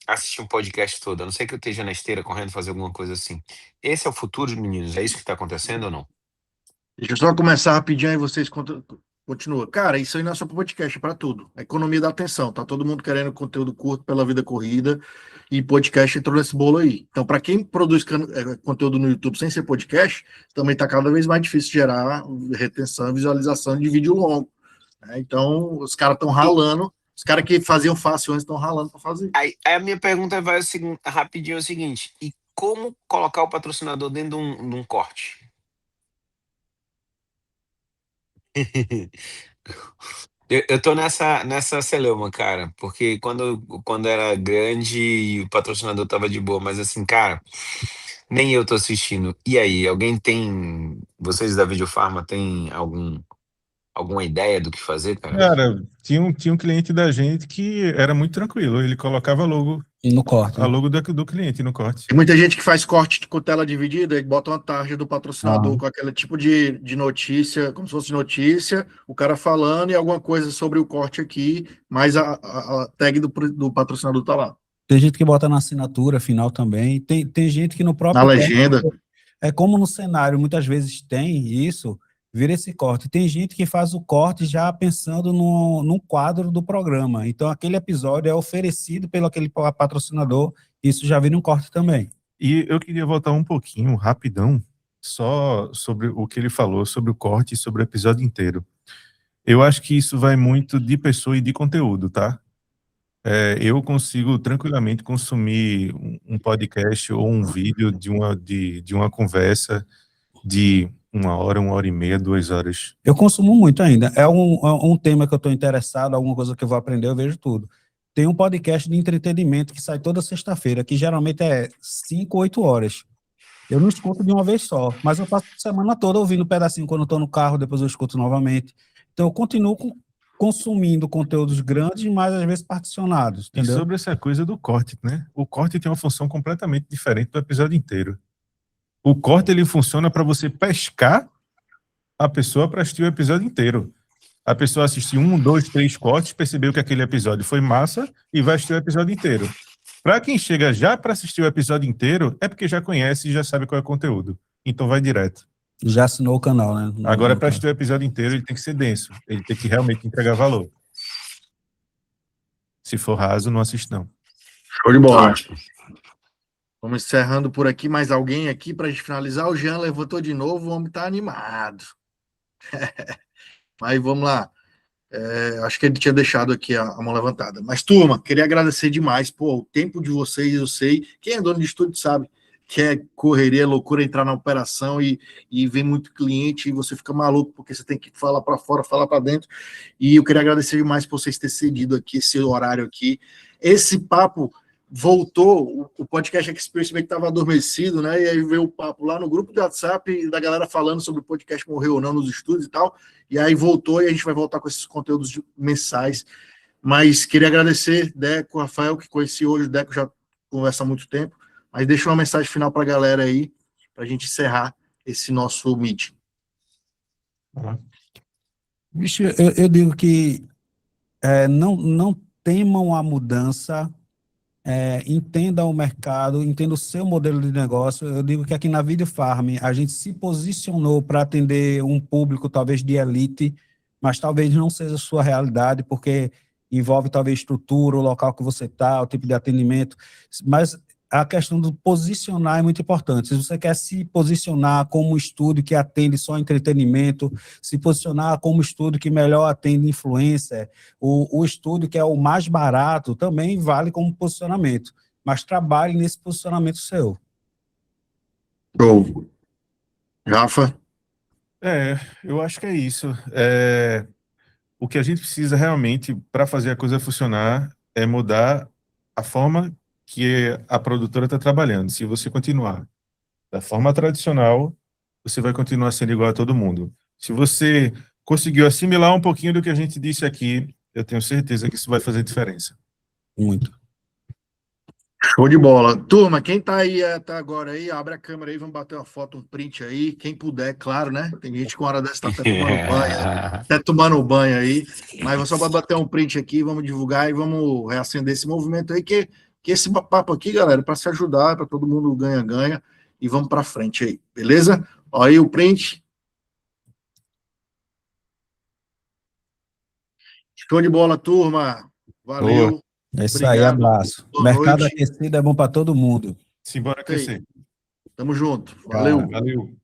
assistir um podcast todo, a não ser que eu esteja na esteira correndo fazer alguma coisa assim. Esse é o futuro, meninos? É isso que está acontecendo ou não? Deixa eu só começar rapidinho aí, vocês continuam. Cara, isso aí não é só para podcast, é para tudo. A economia da atenção. Tá todo mundo querendo conteúdo curto pela vida corrida e podcast entrou nesse bolo aí. Então, para quem produz conteúdo no YouTube sem ser podcast, também tá cada vez mais difícil gerar retenção e visualização de vídeo longo. Né? Então, os caras estão ralando. Os caras que faziam fácil antes estão ralando para fazer. Aí a minha pergunta vai rapidinho é o seguinte: e como colocar o patrocinador dentro de um corte? Eu tô nessa celeuma, cara, porque quando era grande e o patrocinador tava de boa, mas assim, cara, nem eu tô assistindo. E aí, alguém tem, vocês da Videofarma tem algum alguma ideia do que fazer, cara? Cara, tinha um cliente da gente que era muito tranquilo. Ele colocava No corte. a logo do cliente no corte. Tem muita gente que faz corte com tela dividida e bota uma tarja do patrocinador Ah. com aquele tipo de notícia, como se fosse notícia, o cara falando e alguma coisa sobre o corte aqui, mas a tag do patrocinador tá lá. Tem gente que bota na assinatura final também. Tem gente que no Na próprio legenda. é como no cenário muitas vezes tem isso, vira esse corte. Tem gente que faz o corte já pensando num quadro do programa. Então, aquele episódio é oferecido pelo aquele patrocinador, isso já vira um corte também. E eu queria voltar um pouquinho, rapidão, só sobre o que ele falou, sobre o corte e sobre o episódio inteiro. Eu acho que isso vai muito de pessoa e de conteúdo, tá? Eu consigo tranquilamente consumir um podcast ou um vídeo de uma conversa de 1 hora e meia, 2 horas. Eu consumo muito ainda. É um tema que eu estou interessado, alguma coisa que eu vou aprender, eu vejo tudo. Tem um podcast de entretenimento que sai toda sexta-feira, que geralmente é 5, 8 horas. Eu não escuto de uma vez só, mas eu passo a semana toda ouvindo um pedacinho quando eu estou no carro, depois eu escuto novamente. Então eu continuo consumindo conteúdos grandes, mas às vezes particionados, E entendeu? sobre essa coisa do corte, né? O corte tem uma função completamente diferente do episódio inteiro. O corte, ele funciona para você pescar a pessoa para assistir o episódio inteiro. A pessoa assistiu 1, 2, 3 cortes, percebeu que aquele episódio foi massa e vai assistir o episódio inteiro. Para quem chega já para assistir o episódio inteiro, é porque já conhece e já sabe qual é o conteúdo. Então vai direto. Já assinou o canal, né? Agora, para assistir o episódio inteiro, ele tem que ser denso. Ele tem que realmente entregar valor. Se for raso, não assiste, não. Show de bola. Vamos encerrando por aqui. Mais alguém aqui para a gente finalizar? O Jean levantou de novo, o homem tá animado. Mas vamos lá. Acho que ele tinha deixado aqui a mão levantada. Mas, turma, queria agradecer demais. Pô, o tempo de vocês, eu sei. Quem é dono de estúdio sabe que é correria, loucura entrar na operação e vem muito cliente e você fica maluco porque você tem que falar para fora, falar para dentro. E eu queria agradecer demais por vocês terem cedido aqui esse horário aqui. Esse papo voltou, o podcast Experience que estava adormecido, né? E aí veio o papo lá no grupo do WhatsApp da galera falando sobre o podcast morreu ou não nos estúdios e tal. E aí voltou e a gente vai voltar com esses conteúdos mensais. Mas queria agradecer Deco, Rafael, que conheci hoje, o Deco já conversa há muito tempo. Mas deixa uma mensagem final para a galera aí, para a gente encerrar esse nosso meeting. Bicho, eu digo que não temam a mudança, entendam o mercado, entendam o seu modelo de negócio. Eu digo que aqui na Video Farm a gente se posicionou para atender um público talvez de elite, mas talvez não seja a sua realidade, porque envolve talvez estrutura, o local que você está, o tipo de atendimento, mas a questão do posicionar é muito importante. Se você quer se posicionar como um estúdio que atende só entretenimento, se posicionar como um estúdio que melhor atende influencer, o estúdio que é o mais barato também vale como posicionamento, mas trabalhe nesse posicionamento seu. Show. Rafa? Eu acho que é isso. O que a gente precisa realmente para fazer a coisa funcionar é mudar a forma que a produtora está trabalhando. Se você continuar da forma tradicional, você vai continuar sendo igual a todo mundo. Se você conseguiu assimilar um pouquinho do que a gente disse aqui, eu tenho certeza que isso vai fazer diferença. Muito. Show de bola. Turma, quem tá aí até agora aí, abre a câmera aí, vamos bater uma foto, um print aí, quem puder, claro, né? Tem gente com hora dessa tá até tomando banho, até tomando banho aí, mas só para bater um print aqui, vamos divulgar e vamos reacender esse movimento aí, que esse papo aqui, galera, para se ajudar, para todo mundo ganha-ganha, e vamos para frente aí, beleza? Ó aí o print. Show de bola, turma. Valeu. Boa. É isso aí, Obrigado. abraço. Boa Mercado noite. aquecido é bom para todo mundo. Simbora aquecer. Tamo junto. Valeu. Valeu.